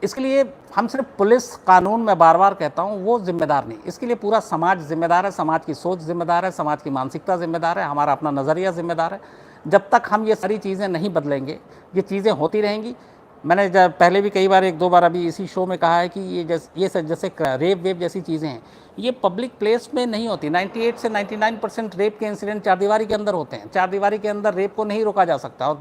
इसके लिए हम सिर्फ पुलिस कानून में बार बार कहता हूँ वो जिम्मेदार नहीं, इसके लिए पूरा समाज जिम्मेदार है, समाज की सोच जिम्मेदार है, समाज की मानसिकता जिम्मेदार है, हमारा अपना नज़रिया जिम्मेदार है। जब तक हम ये सारी चीज़ें नहीं बदलेंगे ये चीज़ें होती रहेंगी। मैंने जब पहले भी कई बार, 1-2 बार अभी इसी शो में कहा है कि ये जैसे रेप वेप जैसी चीज़ें हैं, ये पब्लिक प्लेस में नहीं होती। 98 से 99% रेप के इंसिडेंट चारदीवारी के अंदर होते हैं। चारदीवारी के अंदर रेप को नहीं रोका जा सकता, और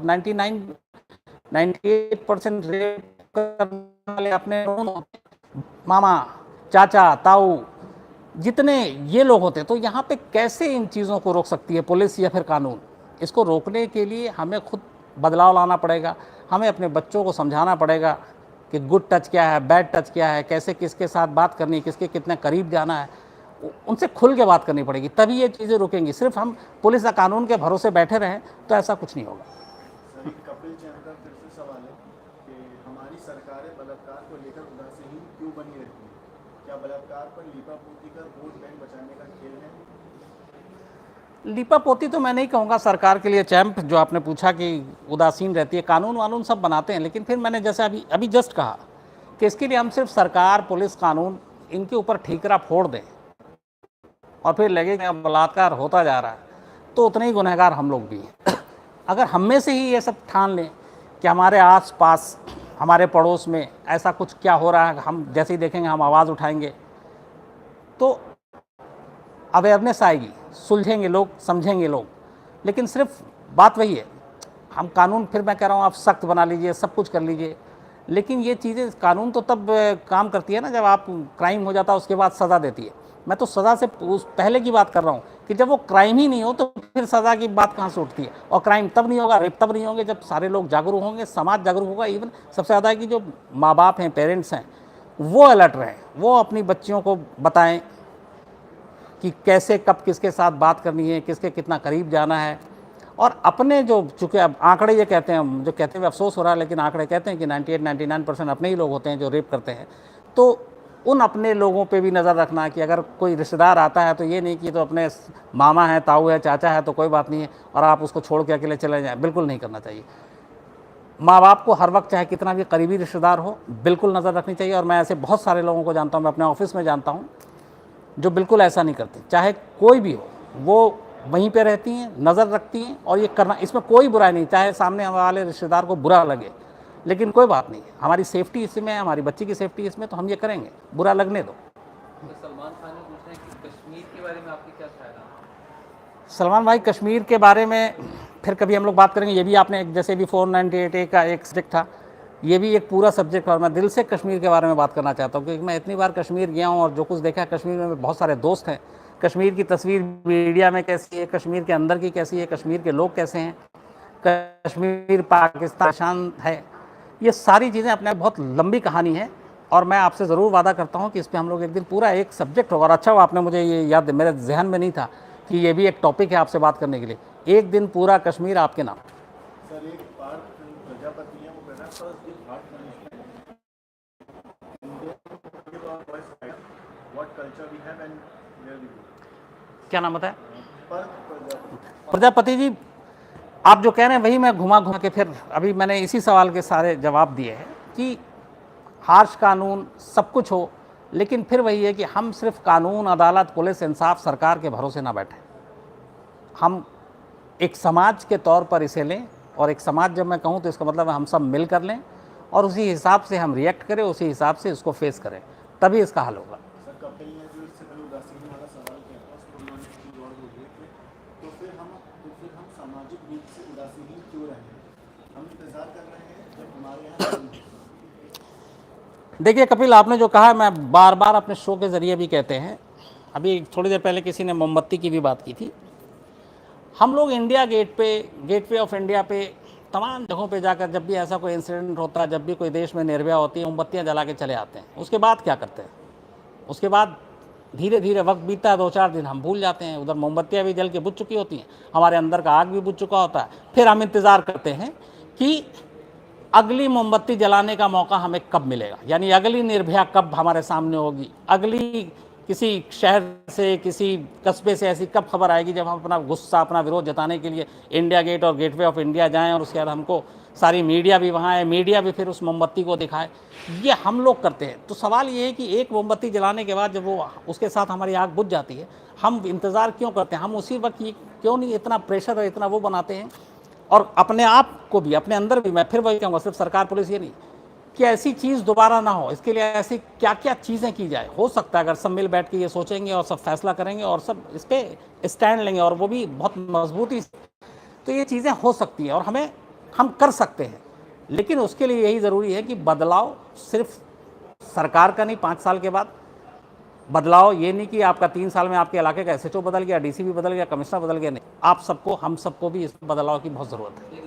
98% रेप करने वाले अपने मामा, चाचा, ताऊ, जितने ये लोग होते हैं। तो यहाँ पे कैसे इन चीज़ों को रोक सकती है पुलिस या फिर कानून? इसको रोकने के लिए हमें खुद बदलाव लाना पड़ेगा, हमें अपने बच्चों को समझाना पड़ेगा कि गुड टच क्या है, बैड टच क्या है, कैसे किसके साथ बात करनी है, किसके कितने करीब जाना है, उनसे खुल के बात करनी पड़ेगी, तभी ये चीज़ें रुकेंगी। सिर्फ हम पुलिस या कानून के भरोसे बैठे रहें तो ऐसा कुछ नहीं होगा। सर कपिल जैन का फिर से सवाल है कि हमारी सरकारें बलात्कार को लेकर उदासीन क्यों बनी रहती है? क्या बलात्कार पर लीपापोती कर वोट बैंक बचाने का खेल है? लीपापोती तो मैं नहीं कहूँगा सरकार के लिए। चैंप, जो आपने पूछा कि उदासीन रहती है, कानून वानून सब बनाते हैं, लेकिन फिर मैंने जैसे अभी जस्ट कहा कि इसके लिए हम सिर्फ सरकार, पुलिस, कानून इनके ऊपर ठीकरा फोड़ दें और फिर लगे कि बलात्कार होता जा रहा है, तो उतने ही गुनहगार हम लोग भी हैं। अगर हम में से ही ये सब ठान लें कि हमारे आस पास, हमारे पड़ोस में ऐसा कुछ क्या हो रहा है, हम जैसे ही देखेंगे हम आवाज़ उठाएंगे, तो अवेयरनेस आएगी, सुलझेंगे लोग, समझेंगे लोग। लेकिन सिर्फ बात वही है, हम कानून, फिर मैं कह रहा हूँ आप सख्त बना लीजिए, सब कुछ कर लीजिए, लेकिन ये चीज़ें, कानून तो तब काम करती है ना जब आप क्राइम हो जाता है उसके बाद सज़ा देती है। मैं तो सज़ा से उस पहले की बात कर रहा हूँ कि जब वो क्राइम ही नहीं हो तो फिर सज़ा की बात कहाँ से उठती है। और क्राइम तब नहीं होगा, रेप तब नहीं होंगे जब सारे लोग जागरूक होंगे, समाज जागरूक होगा। इवन सबसे ज़्यादा है कि जो माँ बाप हैं, पेरेंट्स हैं, वो अलर्ट रहें, वो अपनी बच्चियों को बताएं कि कैसे कब किसके साथ बात करनी है, किसके कितना करीब जाना है। और अपने जो, चूँकि अब आंकड़े ये कहते हैं, जो कहते हुए अफसोस हो रहा है, लेकिन आंकड़े कहते हैं कि 98-99% अपने ही लोग होते हैं जो रेप करते हैं। तो उन अपने लोगों पे भी नज़र रखना कि अगर कोई रिश्तेदार आता है तो ये नहीं कि तो अपने मामा है, ताऊ है, चाचा है तो कोई बात नहीं है और आप उसको छोड़ के अकेले चले जाएं, बिल्कुल नहीं करना चाहिए। माँ बाप को हर वक्त, चाहे कितना भी करीबी रिश्तेदार हो, बिल्कुल नज़र रखनी चाहिए। और मैं ऐसे बहुत सारे लोगों को जानता हूँ, मैं अपने ऑफिस में जानता हूँ, जो बिल्कुल ऐसा नहीं करते। चाहे कोई भी हो, वो वहीं पे रहती हैं, नज़र रखती हैं, और ये करना, इसमें कोई बुराई नहीं, चाहे सामने वाले रिश्तेदार को बुरा लगे, लेकिन कोई बात नहीं, हमारी सेफ्टी इसमें है, हमारी बच्ची की सेफ्टी इसमें, तो हम ये करेंगे, बुरा लगने दो। सलमान खान ने पूछ रहे हैं कि कश्मीर के बारे में आपकी क्या ख्याल है? सलमान भाई, कश्मीर के बारे में फिर कभी हम लोग बात करेंगे। ये भी आपने जैसे भी 498A का एक सब्जेक्ट था, ये भी एक पूरा सब्जेक्ट, और मैं दिल से कश्मीर के बारे में बात करना चाहता हूँ क्योंकि मैं इतनी बार कश्मीर गया हूँ और जो कुछ देखा है कश्मीर में, बहुत सारे दोस्त हैं। कश्मीर की तस्वीर मीडिया में कैसी है, कश्मीर के अंदर की कैसी है, कश्मीर के लोग कैसे हैं, कश्मीर पाकिस्तान शान है, ये सारी चीज़ें अपने बहुत लंबी कहानी है। और मैं आपसे ज़रूर वादा करता हूँ कि इस पर हम लोग एक दिन पूरा एक सब्जेक्ट होगा। और अच्छा हुआ आपने मुझे ये याद, मेरे जहन में नहीं था कि ये भी एक टॉपिक है आपसे बात करने के लिए। एक दिन पूरा कश्मीर आपके नाम। सर, एक पार्क प्रजापति है, वो कहना first the heart punishment, what culture we have and where we go. क्या नाम बताया? पार्क प्रजापति जी, आप जो कह रहे हैं वही मैं घुमा घुमा के फिर अभी मैंने इसी सवाल के सारे जवाब दिए हैं कि हार्श कानून सब कुछ हो, लेकिन फिर वही है कि हम सिर्फ कानून, अदालत, पुलिस, इंसाफ, सरकार के भरोसे ना बैठें। हम एक समाज के तौर पर इसे लें, और एक समाज जब मैं कहूँ तो इसका मतलब है हम सब मिल कर लें और उसी हिसाब से हम रिएक्ट करें, उसी हिसाब से इसको फेस करें, तभी इसका हल होगा। सर, कपिल ने जो इससे पहले उदासीन वाला सवाल किया था, उसको उन्होंने एक चीज़ और बोल दिया कि तो फिर हम सामाजिक रूप से उदासीन क्यों रहे हैं? हम इंतजार कर रहे हैं जब हमारे यहाँ। देखिए कपिल, आपने जो कहा, मैं बार बार अपने शो के ज़रिए भी कहते हैं, अभी थोड़ी देर पहले किसी ने मोमबत्ती की भी बात की थी। हम लोग इंडिया गेट पे, गेटवे ऑफ इंडिया पे, तमाम जगहों पे जाकर जब भी ऐसा कोई इंसिडेंट होता है, जब भी कोई देश में निर्भया होती है, मोमबत्तियाँ जला के चले आते हैं। उसके बाद क्या करते हैं? उसके बाद धीरे धीरे वक्त बीतता है, 2-4 दिन हम भूल जाते हैं, उधर मोमबत्तियाँ भी जल के बुझ चुकी होती हैं, हमारे अंदर का आग भी बुझ चुका होता है। फिर हम इंतज़ार करते हैं कि अगली मोमबत्ती जलाने का मौका हमें कब मिलेगा, यानी अगली निर्भया कब हमारे सामने होगी, अगली किसी शहर से, किसी कस्बे से ऐसी कब खबर आएगी जब हम अपना गुस्सा, अपना विरोध जताने के लिए इंडिया गेट और गेटवे ऑफ इंडिया जाएं, और उसके बाद हमको सारी मीडिया भी वहाँ है, मीडिया भी फिर उस मोमबत्ती को दिखाए। ये हम लोग करते हैं। तो सवाल ये है कि एक मोमबत्ती जलाने के बाद जब वो उसके साथ हमारी आग बुझ जाती है, हम इंतज़ार क्यों करते हैं? हम उसी वक्त ये क्यों नहीं इतना प्रेशर और इतना वो बनाते हैं, और अपने आप को भी, अपने अंदर भी। मैं फिर वही कहूँगा, सिर्फ सरकार, पुलिस ये नहीं, कि ऐसी चीज़ दोबारा ना हो, इसके लिए ऐसी क्या क्या चीज़ें की जाए। हो सकता है अगर सब मिल बैठ के ये सोचेंगे और सब फैसला करेंगे और सब इस पर स्टैंड लेंगे, और वो भी बहुत मजबूती से, तो ये चीज़ें हो सकती हैं और हम कर सकते हैं। लेकिन उसके लिए यही ज़रूरी है कि बदलाव सिर्फ सरकार का नहीं, 5 साल के बाद बदलाव ये नहीं कि आपका 3 साल में आपके इलाके का SHO बदल गया, DCP बदल गया, कमिश्नर बदल गया, नहीं। आप सबको, हम सबको भी इस बदलाव की बहुत ज़रूरत है।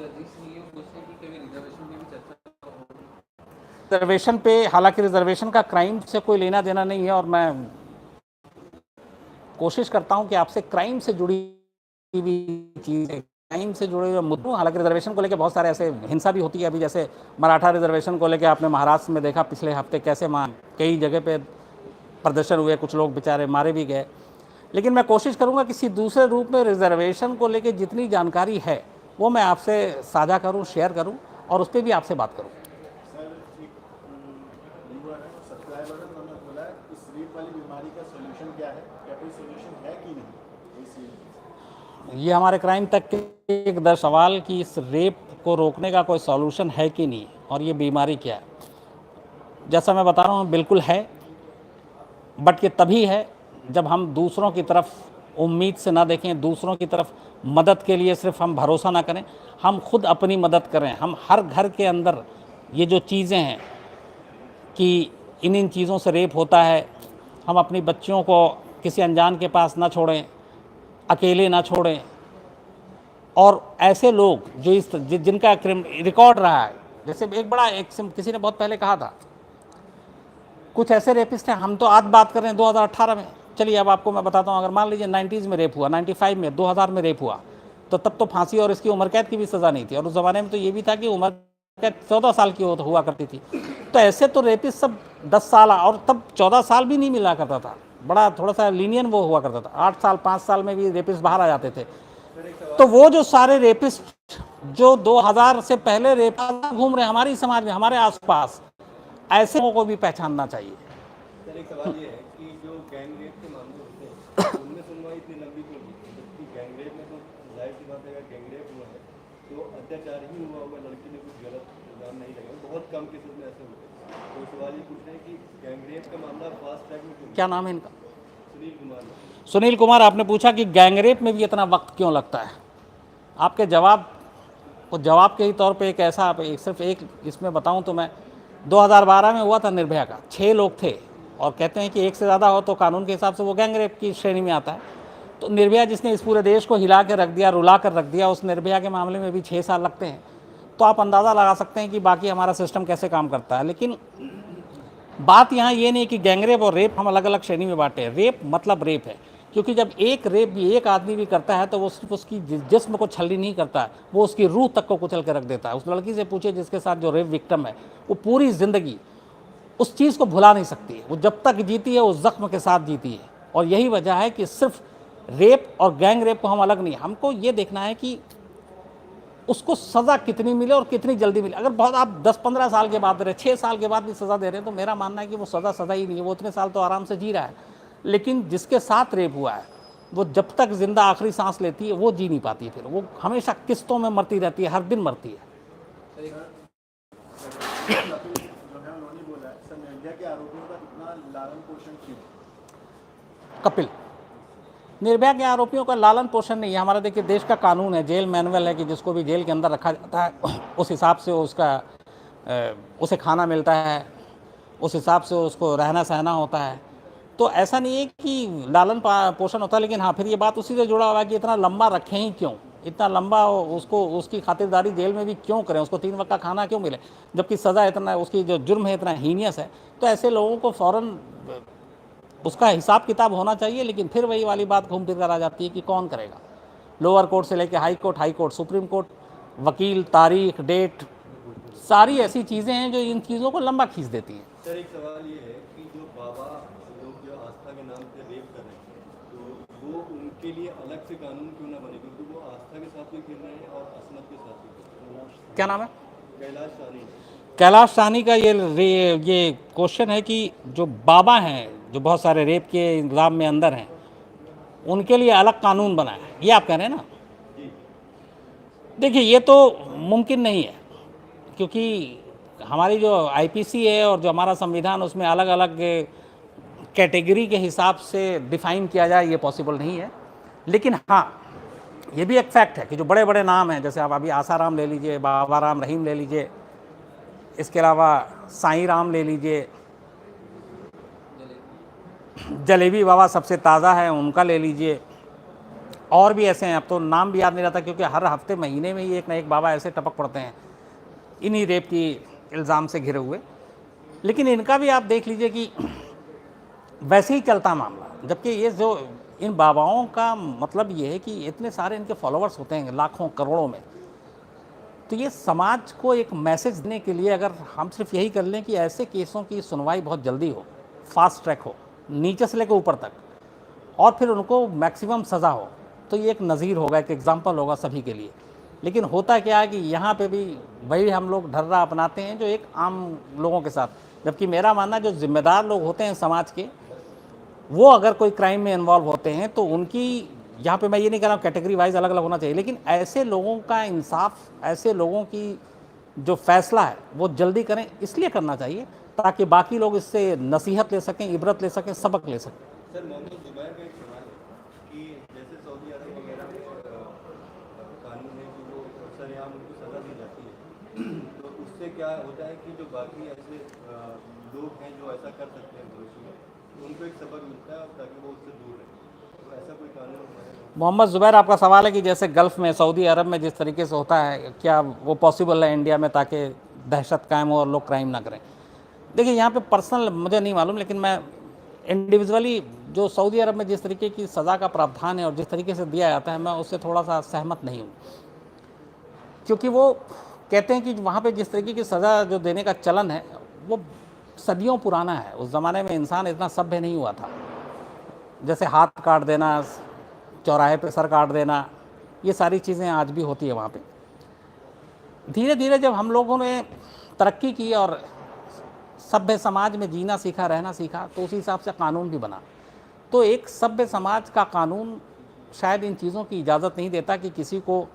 रिजर्वेशन पे, हालांकि रिजर्वेशन का क्राइम से कोई लेना देना नहीं है, और मैं कोशिश करता हूं कि आपसे क्राइम से जुड़ी हुई चीज़ें, क्राइम से जुड़े हुए मुद्दों, हालांकि रिजर्वेशन को लेकर बहुत सारे ऐसे हिंसा भी होती है। अभी जैसे मराठा रिजर्वेशन को लेकर आपने महाराष्ट्र में देखा पिछले हफ्ते कैसे कई जगह पे प्रदर्शन हुए, कुछ लोग बेचारे मारे भी गए। लेकिन मैं कोशिश करूंगा किसी दूसरे रूप में रिजर्वेशन को लेकर जितनी जानकारी है वो मैं आपसे साझा करूं, शेयर करूं, और उस पर भी आपसे बात करूं। सर, एक युवा सोल्यूशन क्या है, क्या कोई सोल्यूशन है कि नहीं इस चीज़? ये हमारे क्राइम तक के एक दर सवाल कि इस रेप को रोकने का कोई सॉल्यूशन है कि नहीं और ये बीमारी क्या है। जैसा मैं बता रहा हूँ बिल्कुल है, बट ये तभी है जब हम दूसरों की तरफ उम्मीद से ना देखें, दूसरों की तरफ मदद के लिए सिर्फ हम भरोसा ना करें, हम खुद अपनी मदद करें। हम हर घर के अंदर ये जो चीज़ें हैं कि इन चीज़ों से रेप होता है, हम अपनी बच्चियों को किसी अनजान के पास ना छोड़ें, अकेले ना छोड़ें। और ऐसे लोग जो जिनका रिकॉर्ड रहा है, जैसे किसी ने बहुत पहले कहा था, कुछ ऐसे रेपिस्ट हैं, हम तो आज बात कर रहे हैं 2018 में, चलिए अब आपको मैं बताता हूँ। अगर मान लीजिए 90s में रेप हुआ, 95 में, 2000 में रेप हुआ, तो तब तो फांसी और इसकी उम्र कैद की भी सज़ा नहीं थी। और उस ज़माने में तो ये भी था कि उम्र कैद 14 साल की हुआ करती थी। तो ऐसे तो रेपिस्ट सब 10 साल, और तब 14 साल भी नहीं मिला करता था, बड़ा थोड़ा सा लीनियन वो हुआ करता था। 8 साल 5 साल में भी रेपिस्ट बाहर आ जाते थे। तो वो जो सारे रेपिस्ट जो 2000 से पहले रेप घूम रहे हमारी समाज में, हमारे आसपास, ऐसे लोगों को भी पहचानना चाहिए। सर एक सवाल ये है कि जो गैंग रेप के मामले होते हैं उनमें सुनवाई इतनी लंबी क्यों होती है, जबकि गैंग रेप में तो जाहिर सी बात है अगर गैंग रेप हुआ है तो अत्याचार ही हुआ होगा, लड़की ने कुछ गलत इल्जाम नहीं लगाया, बहुत कम केसेस में ऐसे होते हैं। तो सवाल ये पूछ रहे हैं कि गैंग रेप का मामला फास्ट ट्रैक में क्यों? क्या नाम है इनका? सुनील कुमार। सुनील कुमार। आपने पूछा कि गैंग रेप में भी इतना वक्त क्यों लगता है। आपके जवाब के ही तौर पे सिर्फ एक इसमें बताऊं तो मैं 2012 में हुआ था निर्भया का, 6 लोग थे, और कहते हैं कि एक से ज़्यादा हो तो कानून के हिसाब से वो गैंग रेप की श्रेणी में आता है। तो निर्भया जिसने इस पूरे देश को हिला के रख दिया, रुला कर रख दिया, उस निर्भया के मामले में भी 6 साल लगते हैं। तो आप अंदाज़ा लगा सकते हैं कि बाकी हमारा सिस्टम कैसे काम करता है। लेकिन बात यहाँ ये नहीं कि गैंग रेप और रेप हम अलग अलग श्रेणी में बांटे हैं। रेप मतलब रेप है, क्योंकि जब एक रेप भी एक आदमी भी करता है तो वो सिर्फ उसकी जिस्म को छलनी नहीं करता है, वो उसकी रूह तक को कुचल के रख देता है। उस लड़की से पूछे जिसके साथ जो रेप विक्टिम है, वो पूरी ज़िंदगी उस चीज़ को भुला नहीं सकती है। वो जब तक जीती है उस जख्म के साथ जीती है। और यही वजह है कि सिर्फ रेप और गैंग रेप को हम अलग नहीं, हमको ये देखना है कि उसको सज़ा कितनी मिले और कितनी जल्दी मिले। अगर बहुत आप 10-15 साल के बाद दे रहे, 6 साल के बाद भी सज़ा दे रहे हैं, तो मेरा मानना है कि वो सज़ा ही नहीं है। वो इतने साल तो आराम से जी रहा है। लेकिन जिसके साथ रेप हुआ है, वो जब तक जिंदा आखिरी सांस लेती है वो जी नहीं पाती है, फिर वो हमेशा किस्तों में मरती रहती है, हर दिन मरती है। जो है उन्होंने बोला है सर, निर्भया के आरोपियों का इतना लालन पोषण क्यों? कपिल, निर्भया के आरोपियों का लालन पोषण नहीं है। हमारा देखिए देश का कानून है, जेल मैनुअल है कि जिसको भी जेल के अंदर रखा जाता है उस हिसाब से उसे खाना मिलता है, उस हिसाब से उसको रहना सहना होता है। तो ऐसा नहीं है कि लालन पोषण होता है। लेकिन हाँ, फिर ये बात उसी से जुड़ा हुआ है कि इतना लंबा रखें ही क्यों, इतना लंबा उसकी खातिरदारी जेल में भी क्यों करें, उसको 3 वक्त का खाना क्यों मिले, जबकि सज़ा इतना, उसकी जो जुर्म है इतना हीनियस है। तो ऐसे लोगों को फ़ौरन उसका हिसाब किताब होना चाहिए। लेकिन फिर वही वाली बात घूम फिर कर आ जाती है कि कौन करेगा। लोअर कोर्ट से लेकर हाई कोर्ट, सुप्रीम कोर्ट, वकील, तारीख, डेट, सारी ऐसी चीज़ें हैं जो इन चीज़ों को लंबा खींच देती हैं। सर एक सवाल ये है कि जो बाबा लोग जो आस्था के नाम पे रेप कर रहे हैं, तो वो उनके लिए अलग से कानून क्यों ना बने, क्योंकि वो आस्था के साथ भी खेल रहे हैं और असमत के साथ भी खेल रहे हैं। क्या नाम है? कैलाश साहनी। कैलाश साहनी का ये क्वेश्चन है कि जो बाबा हैं, जो बहुत सारे रेप के इल्ज़ाम में अंदर हैं, उनके लिए अलग कानून बना है, ये आप कह रहे हैं ना? देखिए, ये तो मुमकिन नहीं है, क्योंकि हमारी जो आईपीसी है और जो हमारा संविधान, उसमें अलग अलग कैटेगरी के हिसाब से डिफ़ाइन किया जाए, ये पॉसिबल नहीं है। लेकिन हाँ, ये भी एक फैक्ट है कि जो बड़े बड़े नाम हैं, जैसे आप अभी आसाराम ले लीजिए, बाबा राम रहीम ले लीजिए, इसके अलावा साईं राम ले लीजिए, जलेबी बाबा सबसे ताज़ा है, उनका ले लीजिए, और भी ऐसे हैं। अब तो नाम भी याद नहीं रहता, क्योंकि हर हफ्ते महीने में ही एक ना एक बाबा ऐसे टपक पड़ते हैं इन्हीं रेप की इल्ज़ाम से घिरे हुए। लेकिन इनका भी आप देख लीजिए कि वैसे ही चलता मामला। जबकि ये जो इन बाबाओं का मतलब ये है कि इतने सारे इनके फॉलोअर्स होते हैं लाखों करोड़ों में। तो ये समाज को एक मैसेज देने के लिए अगर हम सिर्फ यही कर लें कि ऐसे केसों की सुनवाई बहुत जल्दी हो, फास्ट ट्रैक हो, नीचे से लेकर ऊपर तक, और फिर उनको मैक्सिमम सज़ा हो, तो ये एक नज़ीर होगा, एक एग्जाम्पल होगा सभी के लिए। लेकिन होता क्या है कि यहाँ पे भी वही हम लोग ढर्रा अपनाते हैं जो एक आम लोगों के साथ। जबकि मेरा मानना है जो जिम्मेदार लोग होते हैं समाज के, वो अगर कोई क्राइम में इन्वॉल्व होते हैं तो उनकी, यहाँ पे मैं ये नहीं कह रहा हूँ कैटेगरी वाइज अलग अलग होना चाहिए, लेकिन ऐसे लोगों का इंसाफ, ऐसे लोगों की जो फैसला है वो जल्दी करें, इसलिए करना चाहिए ताकि बाकी लोग इससे नसीहत ले सकें, इबरत ले सकें, सबक ले सकें। सर मोहम्मद जुबैर का एक सवाल है कि जैसे सऊदी अरब वगैरह में कानून है कि वो सरेआम उनको सज़ा दी जाती है, तो उससे क्या होता है कि जो बाकी ऐसे लोग हैं जो ऐसा कर सकते हैं भविष्य में, तो उनको एक सबक मिलता है ताकि वो उससे दूर रहें। तो ऐसा कोई कानून हमारे मोहम्मद ज़ुबैर, आपका सवाल है कि जैसे गल्फ़ में, सऊदी अरब में जिस तरीके से होता है, क्या वो पॉसिबल है इंडिया में ताकि दहशत कायम हो और लोग क्राइम ना करें? देखिए, यहाँ पे पर्सनल मुझे नहीं मालूम, लेकिन मैं इंडिविजुअली जो सऊदी अरब में जिस तरीके की सज़ा का प्रावधान है और जिस तरीके से दिया जाता है, मैं उससे थोड़ा सा सहमत नहीं हूँ, क्योंकि वो कहते हैं कि वहाँ पे जिस तरीके की सज़ा जो देने का चलन है वो सदियों पुराना है। उस ज़माने में इंसान इतना सभ्य नहीं हुआ था। जैसे हाथ काट देना, चौराहे पे सर काट देना, ये सारी चीज़ें आज भी होती है वहाँ पे। धीरे धीरे जब हम लोगों ने तरक्की की और सभ्य समाज में जीना सीखा, रहना सीखा, तो उसी हिसाब से कानून भी बना। तो एक सभ्य समाज का कानून शायद इन चीज़ों की इजाज़त नहीं देता कि किसी को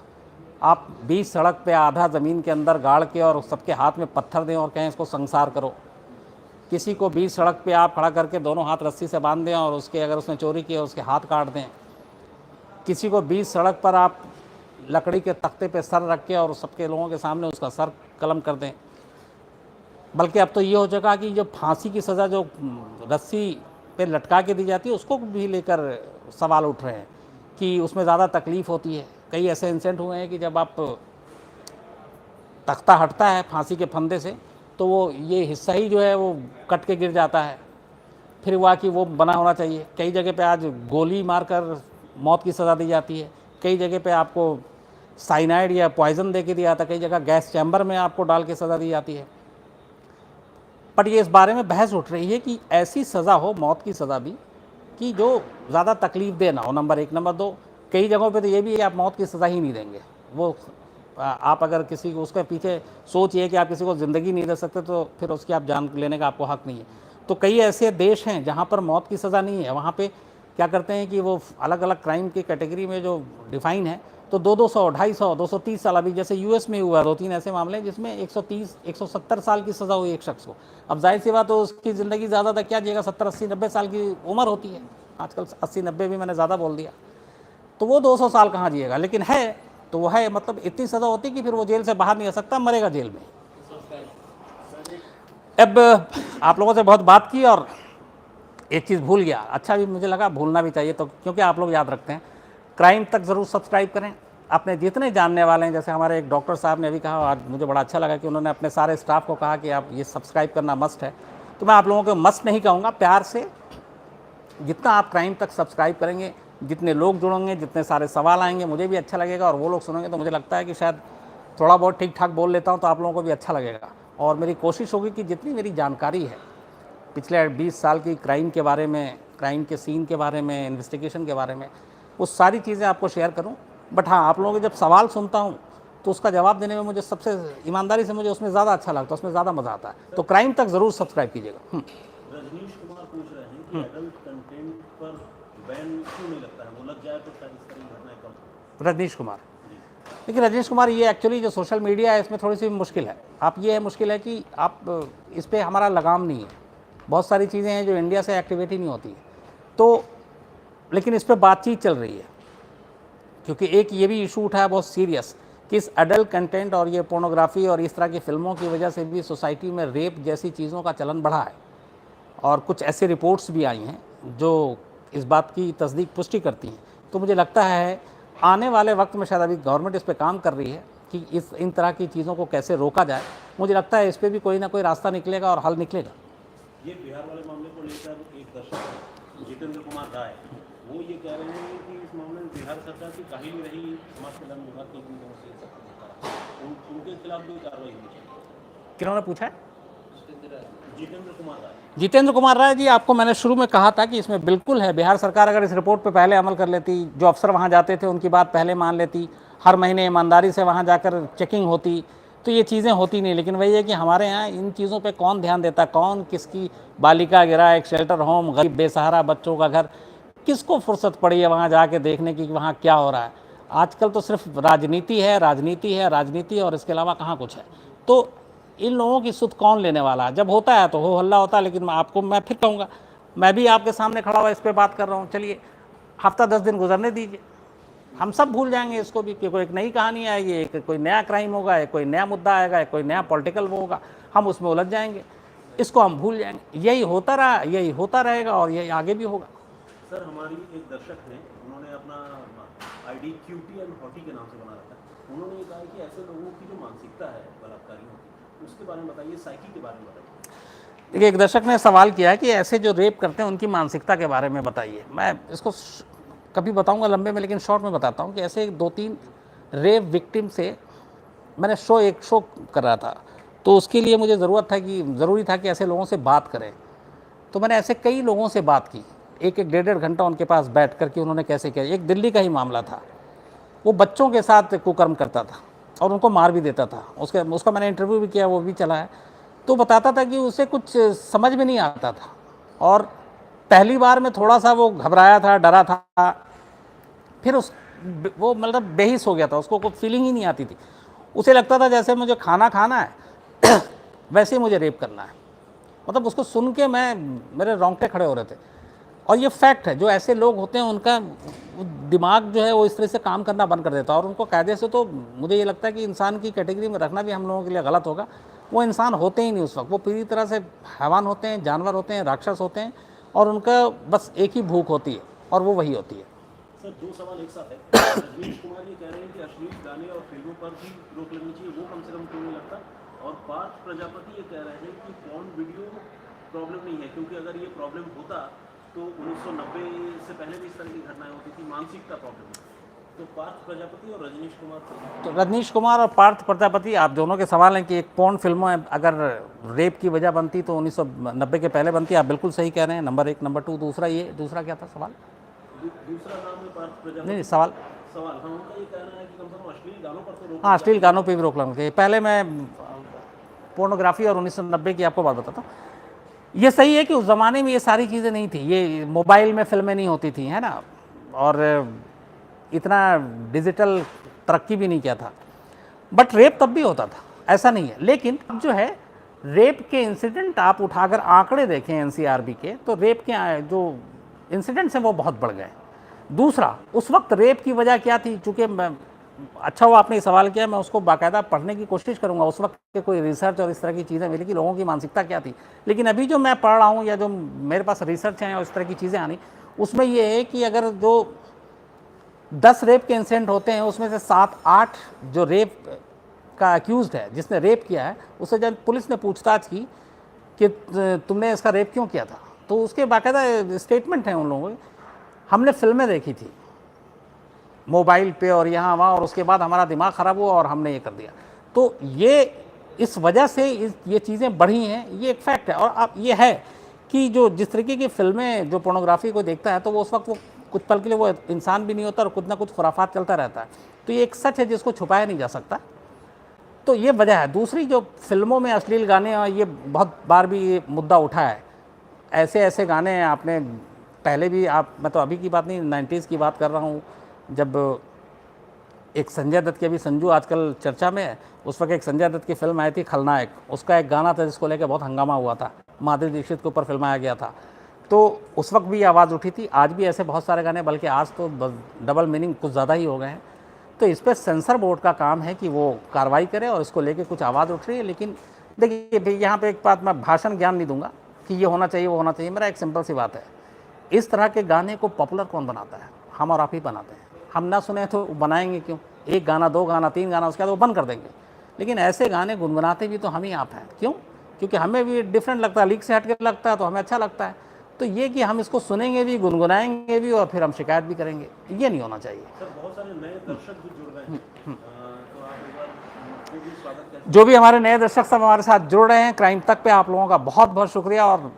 आप बीच सड़क पे आधा ज़मीन के अंदर गाड़ के और सबके हाथ में पत्थर दें और कहें इसको संसार करो। किसी को बीच सड़क पे आप खड़ा करके दोनों हाथ रस्सी से बांध दें और उसके, अगर उसने चोरी की, उसके हाथ काट दें। किसी को बीच सड़क पर आप लकड़ी के तख्ते पे सर रख के और सबके लोगों के सामने उसका सर कलम कर दें। बल्कि अब तो ये हो चुका कि जो फांसी की सज़ा जो रस्सी पे लटका के दी जाती है, उसको भी लेकर सवाल उठ रहे हैं कि उसमें ज़्यादा तकलीफ़ होती है। कई ऐसे इंसिडेंट हुए हैं कि जब आप तख्ता हटता है फांसी के फंदे से, तो वो ये हिस्सा ही जो है वो कट के गिर जाता है। फिर हुआ कि वो बना होना चाहिए। कई जगह पे आज गोली मारकर मौत की सज़ा दी जाती है, कई जगह पे आपको साइनाइड या पॉइज़न दे के दिया जाता है, कई जगह गैस चैम्बर में आपको डाल के सज़ा दी जाती है। बट ये इस बारे में बहस उठ रही है कि ऐसी सज़ा हो, मौत की सज़ा भी, कि जो ज़्यादा तकलीफ़ दे ना हो, नंबर एक। नंबर दो, कई जगहों पे तो ये भी है आप मौत की सज़ा ही नहीं देंगे। वो आप अगर किसी को, उसके पीछे सोच ये है कि आप किसी को ज़िंदगी नहीं दे सकते, तो फिर उसकी आप जान लेने का आपको हक़ नहीं है। तो कई ऐसे देश हैं जहाँ पर मौत की सज़ा नहीं है, वहाँ पे क्या करते हैं कि वो अलग अलग क्राइम की कैटेगरी में जो डिफ़ाइन है, तो 200, 250, 230 साल, अभी जैसे यूएस में हुआ 2-3 ऐसे मामले जिसमें 130, 170 साल की सज़ा हुई एक शख्स को। अब जाहिर सी बात, तो उसकी ज़िंदगी ज़्यादा तक क्या जिएगा, 70, 80, 90 साल की उम्र होती है आजकल। 80, 90 भी मैंने ज़्यादा बोल दिया, तो वो 200 साल कहाँ जिएगा। लेकिन है तो वो है, मतलब इतनी सज़ा होती कि फिर वो जेल से बाहर नहीं आ सकता, मरेगा जेल में। अब आप लोगों से बहुत बात की और एक चीज़ भूल गया, अच्छा भी मुझे लगा, भूलना भी चाहिए, तो क्योंकि आप लोग याद रखते हैं। क्राइम तक ज़रूर सब्सक्राइब करें। अपने जितने जानने वाले हैं, जैसे हमारे एक डॉक्टर साहब ने अभी कहा, आज मुझे बड़ा अच्छा लगा कि उन्होंने अपने सारे स्टाफ को कहा कि आप ये सब्सक्राइब करना मस्ट है। तो मैं आप लोगों को मस्ट नहीं कहूँगा, प्यार से जितना आप क्राइम तक सब्सक्राइब करेंगे, जितने लोग जुड़ेंगे, जितने सारे सवाल आएंगे, मुझे भी अच्छा लगेगा और वो लोग सुनेंगे तो मुझे लगता है कि शायद थोड़ा बहुत ठीक ठाक बोल लेता हूँ तो आप लोगों को भी अच्छा लगेगा। और मेरी कोशिश होगी कि जितनी मेरी जानकारी है पिछले 20 साल की क्राइम के बारे में, क्राइम के सीन के बारे में, इन्वेस्टिगेशन के बारे में, वो सारी चीज़ें आपको शेयर करूं। बट हाँ, आप लोगों के जब सवाल सुनता हूं तो उसका जवाब देने में मुझे सबसे ईमानदारी से, मुझे उसमें ज़्यादा अच्छा लगता है, उसमें ज़्यादा मज़ा आता है। तो क्राइम तक ज़रूर सब्सक्राइब कीजिएगा। रजनीश कुमार पूछ रहे हैं कि एडल्ट कंटेंट पर बैन क्यों नहीं लगता है, वो लग जाए तो शायद इस तरह की घटनाएं कम। रजनीश कुमार, देखिए रजनीश कुमार, ये एक्चुअली जो सोशल मीडिया है इसमें थोड़ी सी मुश्किल है। आप ये है मुश्किल है कि आप इस पर हमारा लगाम नहीं है। बहुत सारी चीज़ें हैं जो इंडिया से एक्टिवेट नहीं होती है, तो लेकिन इस पर बातचीत चल रही है, क्योंकि एक ये भी इशू उठा है बहुत सीरियस कि इस एडल्ट कंटेंट और ये पोर्नोग्राफी और इस तरह की फिल्मों की वजह से भी सोसाइटी में रेप जैसी चीज़ों का चलन बढ़ा है। और कुछ ऐसे रिपोर्ट्स भी आई हैं जो इस बात की तस्दीक पुष्टि करती हैं। तो मुझे लगता है आने वाले वक्त में शायद, अभी गवर्नमेंट इस पर काम कर रही है कि इन तरह की चीज़ों को कैसे रोका जाए। मुझे लगता है इस पर भी कोई ना कोई रास्ता निकलेगा और हल निकलेगा। ये बिहार वाले मामले को लेकर एक दर्शक जितेंद्र कुमार राय, वो ये कह रहे हैं कि इस मामले में बिहार सरकार की काहिल रही, समाज कल्याण विभाग की उनके खिलाफ भी कार्रवाई होनी चाहिए। किन्होंने पूछा है? जितेंद्र कुमार राय। जितेंद्र कुमार राय जी, आपको मैंने शुरू में कहा था कि इसमें बिल्कुल है। बिहार सरकार अगर इस रिपोर्ट पे पहले अमल कर लेती, जो अफसर वहाँ जाते थे उनकी बात पहले मान लेती, हर महीने ईमानदारी से वहाँ जाकर चेकिंग होती, तो ये चीज़ें होती नहीं। लेकिन वही है कि हमारे यहाँ इन चीज़ों पे कौन ध्यान देता, कौन किसकी बालिका गिरा, एक शेल्टर होम, गरीब बेसहारा बच्चों का घर, किसको फुर्सत पड़ी है वहाँ जाके देखने की कि वहाँ क्या हो रहा है। आजकल तो सिर्फ राजनीति है, राजनीति है, राजनीति, और इसके अलावा कहाँ कुछ है। तो इन लोगों की सुध कौन लेने वाला है? जब होता है तो हो हल्ला होता है। लेकिन मैं फिर कहूँगा, मैं भी आपके सामने खड़ा हुआ इस पर बात कर रहा हूँ, चलिए हफ्ता 10 दिन गुजरने दीजिए, हम सब भूल जाएंगे इसको भी, कि कोई एक नई कहानी आएगी, एक कोई नया क्राइम होगा, एक कोई नया मुद्दा आएगा, एक कोई नया पॉलिटिकल वो होगा, हम उसमें उलझ जाएंगे, इसको हम भूल जाएंगे। यही होता रहा, यही होता रहेगा और यही आगे भी होगा। सर हमारी एक दर्शक हैं, उन्होंने अपना आईडी क्यूटी एंड हॉटी के नाम से बना रखा है। उन्होंने ये कहा है कि ऐसे लोगों की जो मानसिकता है बलात्कारियों की, उसके बारे में बताइए, साइकी के बारे में बताइए। देखिए, एक दर्शक ने सवाल किया है कि ऐसे जो रेप करते हैं उनकी मानसिकता के बारे में बताइए। मैं इसको कभी बताऊंगा लंबे में, लेकिन शॉर्ट में बताता हूं कि ऐसे 2-3 रेप विक्टिम से मैंने एक शो कर रहा था, तो उसके लिए मुझे ज़रूरी था कि ऐसे लोगों से बात करें। तो मैंने ऐसे कई लोगों से बात की, एक 1-1.5 घंटा उनके पास बैठ कर के उन्होंने कैसे किया। एक दिल्ली का ही मामला था, वो बच्चों के साथ कुकर्म करता था और उनको मार भी देता था। उसका मैंने इंटरव्यू भी किया, वो भी चला है। तो बताता था कि उसे कुछ समझ में नहीं आता था, और पहली बार में थोड़ा सा वो घबराया था, डरा था, फिर वो मतलब बेहिस हो गया था, उसको कोई फीलिंग ही नहीं आती थी। उसे लगता था जैसे मुझे खाना खाना है वैसे ही मुझे रेप करना है। मतलब उसको सुन के मेरे रोंगटे खड़े हो रहे थे। और ये फैक्ट है, जो ऐसे लोग होते हैं उनका दिमाग जो है वो इस तरह से काम करना बंद कर देता है, और उनको कायदे से, तो मुझे ये लगता है कि इंसान की कैटेगरी में रखना भी हम लोगों के लिए गलत होगा। वो इंसान होते ही नहीं उस वक्त, वो पूरी तरह से हैवान होते हैं, जानवर होते हैं, राक्षस होते हैं, और उनका बस एक ही भूख होती है और वो वही होती है। सर 2 सवाल एक साथ है। रजनीश कुमार ये कह रहे हैं कि अश्लील गाने और फिल्मों पर भी रोक लगनी चाहिए, वो कम से कम क्यों नहीं लगता? और पार्थ प्रजापति ये कह रहे हैं कि पॉर्न वीडियो प्रॉब्लम नहीं है, क्योंकि अगर ये प्रॉब्लम होता तो 1990 से पहले भी इस तरह की घटनाएं होती थी, मानसिकता प्रॉब्लम है। तो पार्थ प्रजापति और रजनीश कुमार, तो रजनीश कुमार और पार्थ प्रजापति, आप दोनों के सवाल हैं कि एक पॉर्न फिल्मों अगर रेप की वजह बनती तो 1990 के पहले बनती। आप बिल्कुल सही कह रहे हैं, नंबर 1। नंबर 2, दूसरा क्या था सवाल? दूसरा नाम है पार्थ प्रजापति। नहीं, सवाल हाँ, उनका ये कहना है कि कम से कम अश्लील गानों पर तो रोक। हाँ, अश्लील गानों पे भी रोक लगनी चाहिए। पहले मैं पोर्नोग्राफी और 1990 की आपको बात बताता हूँ। ये सही है कि उस ज़माने में ये सारी चीज़ें नहीं थी, ये मोबाइल में फिल्में नहीं होती थी, है ना, और इतना डिजिटल तरक्की भी नहीं किया था। बट रेप तब भी होता था, ऐसा नहीं है। लेकिन अब जो है रेप के इंसिडेंट आप उठाकर आंकड़े देखें एनसीआरबी के, तो रेप के जो इंसिडेंट्स हैं वो बहुत बढ़ गए। दूसरा, उस वक्त रेप की वजह क्या थी? चूँकि अच्छा हुआ आपने सवाल किया, मैं उसको बाकायदा पढ़ने की कोशिश करूंगा, उस वक्त के कोई रिसर्च और इस तरह की चीज़ें मिली कि लोगों की मानसिकता क्या थी। लेकिन अभी जो मैं पढ़ रहा हूँ या जो मेरे पास रिसर्च है और इस तरह की चीज़ें आनी, उसमें ये है कि अगर जो 10 रेप के इंसिडेंट होते हैं उसमें से 7-8 जो रेप का अक्यूज़ड है, जिसने रेप किया है, उससे जब पुलिस ने पूछताछ की कि तुमने इसका रेप क्यों किया था, तो उसके बाकायदा स्टेटमेंट हैं उन लोगों के, हमने फिल्में देखी थी मोबाइल पे और यहाँ वहाँ, और उसके बाद हमारा दिमाग ख़राब हुआ और हमने ये कर दिया। तो ये इस वजह से ये चीज़ें बढ़ी हैं, ये एक फैक्ट है। और अब ये है कि जो जिस तरीके की फिल्में, जो पोर्नोग्राफी को देखता है, तो वो उस वक्त वो कुछ पल के लिए वो इंसान भी नहीं होता और कुछ ना कुछ खुराफात चलता रहता है। तो ये एक सच है जिसको छुपाया नहीं जा सकता। तो ये वजह है। दूसरी, जो फिल्मों में अश्लील गाने, और ये बहुत बार भी ये मुद्दा उठा है, ऐसे गाने आपने पहले भी, मैं तो अभी की बात नहीं, 90s की बात कर रहा हूँ, जब एक संजय दत्त की, अभी संजू आजकल चर्चा में है, उस वक्त एक संजय दत्त की फिल्म आई थी खलनायक, उसका एक गाना था जिसको लेकर बहुत हंगामा हुआ था, माधुरी दीक्षित के ऊपर फिल्माया गया था। तो उस वक्त भी आवाज़ उठी थी। आज भी ऐसे बहुत सारे गाने, बल्कि आज तो डबल मीनिंग कुछ ज़्यादा ही हो गए हैं। तो इस पर सेंसर बोर्ड का काम है कि वो कार्रवाई करे, और इसको लेके कुछ आवाज़ उठ रही है। लेकिन देखिए, यहाँ पे एक बात, मैं भाषण ज्ञान नहीं दूंगा कि ये होना चाहिए, वो होना चाहिए। मेरा एक सिंपल सी बात है, इस तरह के गाने को पॉपुलर कौन बनाता है? हम और आप ही बनाते हैं। हम ना सुने तो बनाएंगे क्यों? एक गाना, 2 गाना, 3 गाना, उसके बाद वो बंद कर देंगे। लेकिन ऐसे गाने गुनगुनाते भी तो हम ही आप हैं। क्यों? क्योंकि हमें भी डिफरेंट लगता है, लीक से हट के लगता है, तो हमें अच्छा लगता है। तो ये कि हम इसको सुनेंगे भी, गुनगुनाएंगे भी, और फिर हम शिकायत भी करेंगे, ये नहीं होना चाहिए। सर बहुत सारे नए दर्शक भी जुड़ रहे हैं, तो आप एक बार उनको भी स्वागत करते हैं। जो भी हमारे नए दर्शक सब हमारे साथ जुड़ रहे हैं क्राइम तक पे, आप लोगों का बहुत बहुत शुक्रिया। और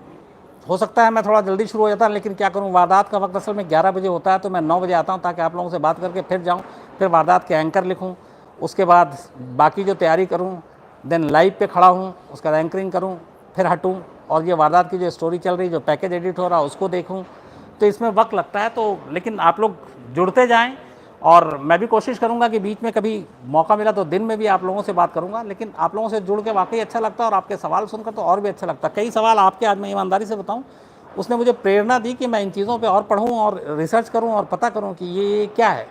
हो सकता है मैं थोड़ा जल्दी शुरू हो जाता, लेकिन क्या करूं, वारदात का वक्त असल में 11 बजे होता है, तो मैं 9 बजे आता हूं ताकि आप लोगों से बात करके फिर जाऊं, फिर वारदात के एंकर लिखूं, उसके बाद बाकी जो तैयारी करूं, देन लाइव पे खड़ा हूँ, उसका एंकरिंग करूँ, फिर हटूँ और ये वारदात की जो स्टोरी चल रही, जो पैकेज एडिट हो रहा उसको देखूँ, तो इसमें वक्त लगता है। तो लेकिन आप लोग जुड़ते जाएं और मैं भी कोशिश करूंगा कि बीच में कभी मौका मिला तो दिन में भी आप लोगों से बात करूंगा। लेकिन आप लोगों से जुड़ के वाकई अच्छा लगता है और आपके सवाल सुनकर तो और भी अच्छा लगता है। कई सवाल आपके, आज मैं ईमानदारी से बताऊं, उसने मुझे प्रेरणा दी कि मैं इन चीज़ों पे और पढ़ूं और रिसर्च करूं और पता करूं कि ये क्या है,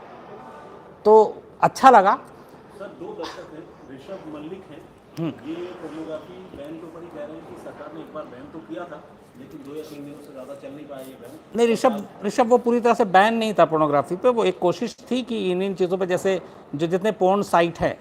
तो अच्छा लगा। सर, 2 दर्शक हैं, ऋषभ मल्लिक हैं, ये पोर्नोग्राफी बैन के ऊपर ही कह रहे हैं कि सरकार ने एक बार बैन तो किया था, लेकिन 2 या 3 दिनों से ज़्यादा चल नहीं पाया ये बैन। नहीं, ऋषभ वो पूरी तरह से बैन नहीं था पोर्नोग्राफी पे। वो एक कोशिश थी कि इन चीज़ों पे, जैसे जो जितने पोर्न साइट है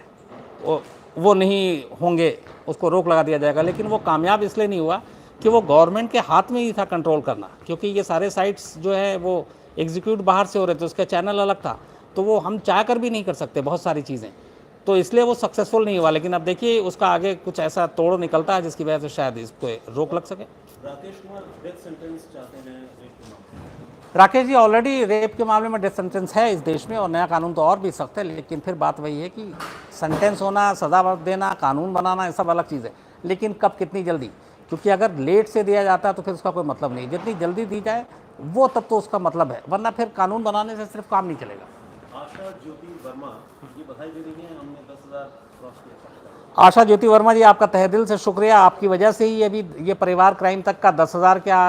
वो नहीं होंगे, उसको रोक लगा दिया जाएगा। लेकिन वो कामयाब इसलिए नहीं हुआ कि वो गवर्नमेंट के हाथ में ही था कंट्रोल करना, क्योंकि ये सारे साइट्स जो है वो एग्जीक्यूट बाहर से हो रहे थे, उसका चैनल अलग था, तो वो हम चाह कर भी नहीं कर सकते बहुत सारी चीज़ें, तो इसलिए वो सक्सेसफुल नहीं हुआ। लेकिन अब देखिए उसका आगे कुछ ऐसा तोड़ निकलता है जिसकी वजह से शायद इस पर रोक लग सके। राकेश कुमार डेथ सेंटेंस चाहते हैं रेप के मामले में। राकेश जी, ऑलरेडी रेप के मामले में डेथ सेंटेंस है इस देश में और नया कानून तो और भी सख्त है। लेकिन फिर बात वही है कि सेंटेंस होना, सज़ा देना, कानून बनाना, ये सब अलग चीज़ है। लेकिन कब, कितनी जल्दी, क्योंकि अगर लेट से दिया जाता है तो फिर उसका कोई मतलब नहीं। जितनी जल्दी दी जाए वो तब तो उसका मतलब है, वरना फिर कानून बनाने से सिर्फ काम नहीं चलेगा। आशा ज्योति वर्मा ये बधाई दे रही है, हमने 10,000 क्रॉस किया। आशा ज्योति वर्मा जी, आपका तहे दिल से शुक्रिया। आपकी वजह से ही अभी ये परिवार क्राइम तक का 10,000 क्या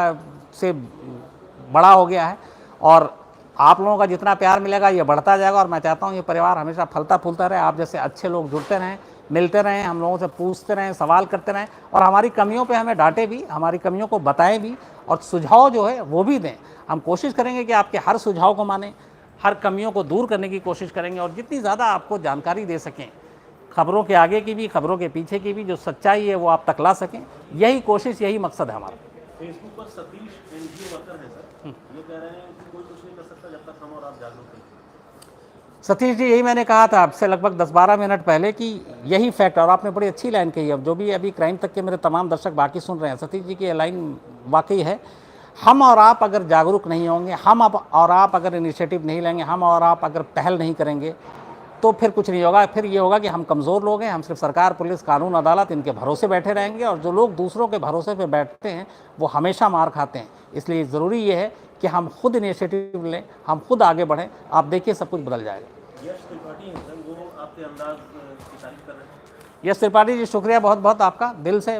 से बड़ा हो गया है और आप लोगों का जितना प्यार मिलेगा ये बढ़ता जाएगा। और मैं चाहता हूँ ये परिवार हमेशा फलता फूलता रहे, आप जैसे अच्छे लोग जुड़ते रहें, मिलते रहें, हम लोगों से पूछते रहें, सवाल करते रहें और हमारी कमियों पे हमें डांटे भी, हमारी कमियों को बताएं भी और सुझाव जो है वो भी दें। हम कोशिश करेंगे कि आपके हर सुझाव को मानें, हर कमियों को दूर करने की कोशिश करेंगे और जितनी ज़्यादा आपको जानकारी दे सकें, खबरों के आगे की भी, खबरों के पीछे की भी, जो सच्चाई है वो आप तक ला सकें, यही कोशिश, यही मकसद है हमारा। फेसबुक पर सतीश एनजीओ वर्कर है सर, ये कह रहे हैं कि कोई कुछ नहीं कर सकता जब तक हम और आप जागरूक नहीं। सतीश जी, यही मैंने कहा था आपसे लगभग 10-12 मिनट पहले कि यही फैक्ट, और आपने बड़ी अच्छी लाइन कही। अब जो भी अभी क्राइम तक के मेरे तमाम दर्शक बाकी सुन रहे हैं, सतीश जी की ये लाइन वाकई है। हम और आप अगर जागरूक नहीं होंगे, हम और आप अगर इनिशिएटिव नहीं लेंगे, हम और आप अगर पहल नहीं करेंगे तो फिर कुछ नहीं होगा। फिर ये होगा कि हम कमज़ोर लोग हैं, हम सिर्फ सरकार, पुलिस, कानून, अदालत इनके भरोसे बैठे रहेंगे और जो लोग दूसरों के भरोसे पे बैठते हैं वो हमेशा मार खाते हैं। इसलिए ज़रूरी ये है कि हम खुद इनिशिएटिव लें, हम खुद आगे बढ़ें। आप देखिए सब कुछ बदल जाएगा। यश त्रिपाठी हैं सर, वो आपके अंदाज की तारीफ कर रहे हैं। यश त्रिपाठी जी, शुक्रिया बहुत बहुत आपका, दिल से।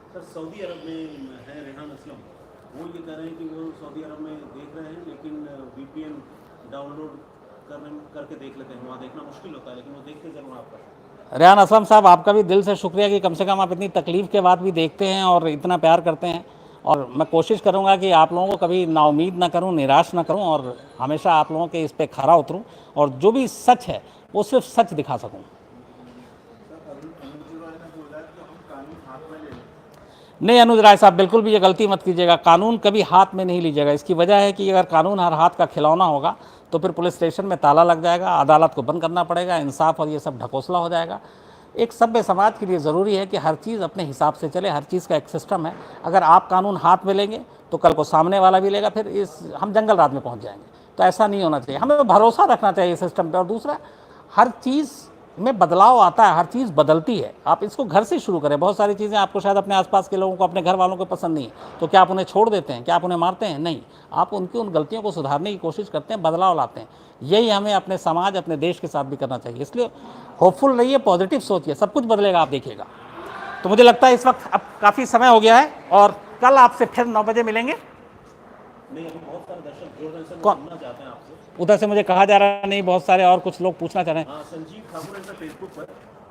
सर, सऊदी अरब में है रेहान असलम, वो ये कह रहे हैं कि वो सऊदी अरब में देख रहे हैं, लेकिन VPN डाउनलोड करके देख लेते हैं। वहाँ देखना मुश्किल होता है, लेकिन वो देखते जरूर आपका। रेहान असलम साहब, आपका भी दिल से शुक्रिया कि कम से कम आप इतनी तकलीफ़ के बाद भी देखते हैं और इतना प्यार करते हैं। और मैं कोशिश करूंगा कि आप लोगों को कभी नाउमीद ना करूं, निराश ना करूं और हमेशा आप लोगों के इस पे खरा उतरूं और जो भी सच है वो सिर्फ सच दिखा सकूं। नहीं अनुज राय साहब, बिल्कुल भी ये गलती मत कीजिएगा। कानून कभी हाथ में नहीं लीजिएगा। इसकी वजह है कि अगर कानून हर हाथ का खिलौना होगा तो फिर पुलिस स्टेशन में ताला लग जाएगा, अदालत को बंद करना पड़ेगा, इंसाफ और ये सब ढकोसला हो जाएगा। एक सभ्य समाज के लिए ज़रूरी है कि हर चीज़ अपने हिसाब से चले, हर चीज़ का एक सिस्टम है। अगर आप कानून हाथ में लेंगे तो कल को सामने वाला भी लेगा, फिर हम जंगल रात में पहुंच जाएंगे। तो ऐसा नहीं होना चाहिए, हमें भरोसा रखना चाहिए सिस्टम पे। और दूसरा, हर चीज़ में बदलाव आता है, हर चीज़ बदलती है। आप इसको घर से शुरू करें। बहुत सारी चीज़ें आपको शायद अपने आसपास के लोगों को, अपने घर वालों को पसंद नहीं है, तो क्या आप उन्हें छोड़ देते हैं? क्या आप उन्हें मारते हैं? नहीं, आप उनकी उन गलतियों को सुधारने की कोशिश करते हैं, बदलाव लाते हैं। यही हमें अपने समाज, अपने देश के साथ भी करना चाहिए। इसलिए होपफुल रहिए, पॉजिटिव सोचिए, सब कुछ बदलेगा, आप देखिएगा। तो मुझे लगता है इस वक्त अब काफ़ी समय हो गया है और कल आपसे फिर 9 बजे मिलेंगे। नहीं, अभी बहुत सारे दर्शक जोड़ रहे हैं सर, कौन? सुनना चाहते हैं आपसे। उधर से मुझे कहा जा रहा नहीं, बहुत सारे और कुछ लोग पूछना चाह रहे हैं। हाँ, संजीव ठाकुर है सर फेसबुक पर,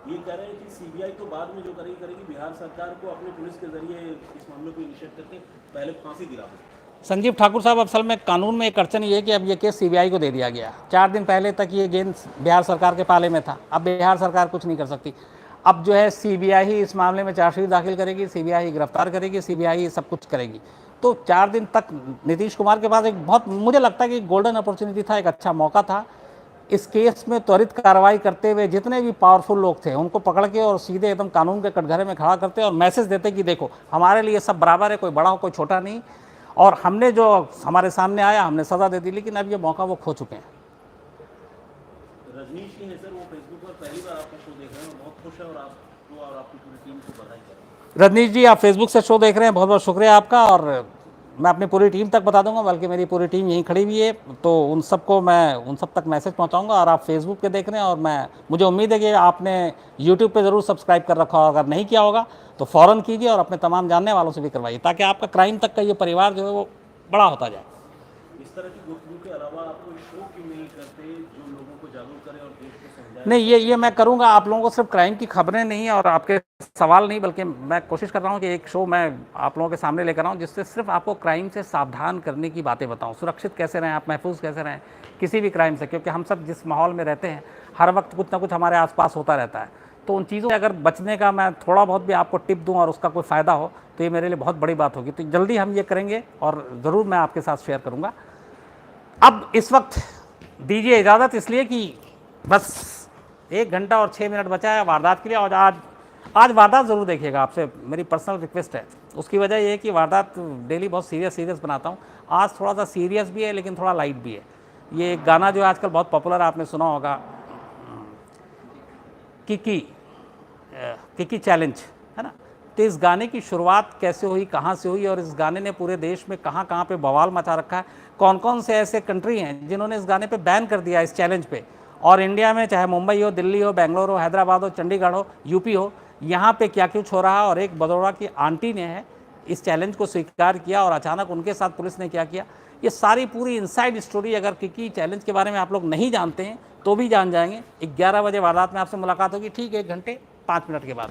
ये कह रहे हैं कि CBI तो बाद में जो करेगी, बिहार सरकार को अपने पुलिस के जरिए इस मामले को इनिशिएट करके पहले फांसी दिला दो। संजीव ठाकुर साहब, असल में कानून में एक अड़चन ये है कि अब ये केस CBI को दे दिया गया। 4 दिन पहले तक ये गेंद बिहार सरकार के पाले में था। अब बिहार सरकार कुछ नहीं कर सकती। अब जो है CBI ही इस मामले में चार्जशीट दाखिल करेगी, CBI ही गिरफ्तार करेगी, CBI ही सब कुछ करेगी। तो 4 दिन तक नीतीश कुमार के पास एक बहुत, मुझे लगता है कि गोल्डन अपॉर्चुनिटी था, एक अच्छा मौका था। इस केस में त्वरित कार्रवाई करते हुए जितने भी पावरफुल लोग थे उनको पकड़ के और सीधे एकदम कानून के कटघरे में खड़ा करते और मैसेज देते कि देखो हमारे लिए सब बराबर है, कोई बड़ा हो कोई छोटा नहीं। और हमने जो हमारे सामने आया हमने सज़ा दे दी, लेकिन अब ये मौका वो खो चुके हैं। रजनीश जी हैं सर, वो फेसबुक पर पहली बार आपका शो देख रहे हैं और बहुत खुश है, और आपको और आपकी पूरी टीम को बधाई कर रहे हैं। रजनीश जी, आप फेसबुक से शो देख रहे हैं, बहुत बहुत शुक्रिया आपका। और मैं अपनी पूरी टीम तक बता दूंगा, बल्कि मेरी पूरी टीम यहीं खड़ी हुई है, तो उन सबको मैं उन सब तक मैसेज पहुंचाऊंगा। और आप फेसबुक पे देख रहे हैं, और मुझे उम्मीद है कि आपने यूट्यूब पे ज़रूर सब्सक्राइब कर रखा होगा। अगर नहीं किया होगा तो फ़ौरन कीजिए, और अपने तमाम जानने वालों से भी करवाइए, ताकि आपका क्राइम तक का ये परिवार जो है वो बड़ा होता जाए। इस तरह की गुफ्तगू के अलावा आप कोई शो क्यों नहीं करते जो लोगों को जागरूक करे और देश को समझाए? नहीं, ये मैं करूंगा। आप लोगों को सिर्फ क्राइम की खबरें नहीं और आपके सवाल नहीं, बल्कि मैं कोशिश कर रहा हूं कि एक शो मैं आप लोगों के सामने लेकर आऊं, जिससे सिर्फ आपको क्राइम से सावधान करने की बातें बताऊं। सुरक्षित कैसे रहें आप, महफूज कैसे रहें किसी भी क्राइम से, क्योंकि हम सब जिस माहौल में रहते हैं, हर वक्त कुछ ना कुछ हमारे आसपास होता रहता है। तो उन चीज़ों से अगर बचने का मैं थोड़ा बहुत भी आपको टिप दूँ और उसका कोई फ़ायदा हो, तो ये मेरे लिए बहुत बड़ी बात होगी। तो जल्दी हम ये करेंगे और ज़रूर मैं आपके साथ शेयर करूँगा। अब इस वक्त दीजिए इजाज़त, इसलिए कि बस 1 घंटा और 6 मिनट बचा है वारदात के लिए। और आज वारदात ज़रूर देखिएगा, आपसे मेरी पर्सनल रिक्वेस्ट है। उसकी वजह ये है कि वारदात डेली बहुत सीरियस बनाता हूँ। आज थोड़ा सा सीरियस भी है, लेकिन थोड़ा लाइट भी है। ये एक गाना जो है आजकल बहुत पॉपुलर है, आपने सुना होगा, किकी चैलेंज, है ना। तो इस गाने की शुरुआत कैसे हुई, कहाँ से हुई, और इस गाने ने पूरे देश में कहाँ पे बवाल मचा रखा है। कौन कौन से ऐसे कंट्री हैं जिन्होंने इस गाने पे बैन कर दिया, इस चैलेंज पे। और इंडिया में चाहे मुंबई हो, दिल्ली हो, बेंगलोर हो, हैदराबाद हो, चंडीगढ़ हो, यूपी हो, यहाँ पे क्या कुछ हो रहा है। और एक बड़ौदा की आंटी ने है इस चैलेंज को स्वीकार किया, और अचानक उनके साथ पुलिस ने क्या किया। ये सारी पूरी इनसाइड स्टोरी अगर किकी चैलेंज के बारे में आप लोग नहीं जानते हैं तो भी जान जाएंगे। 11 बजे वारदात में आपसे मुलाकात होगी, ठीक 1 घंटे 5 मिनट के बाद।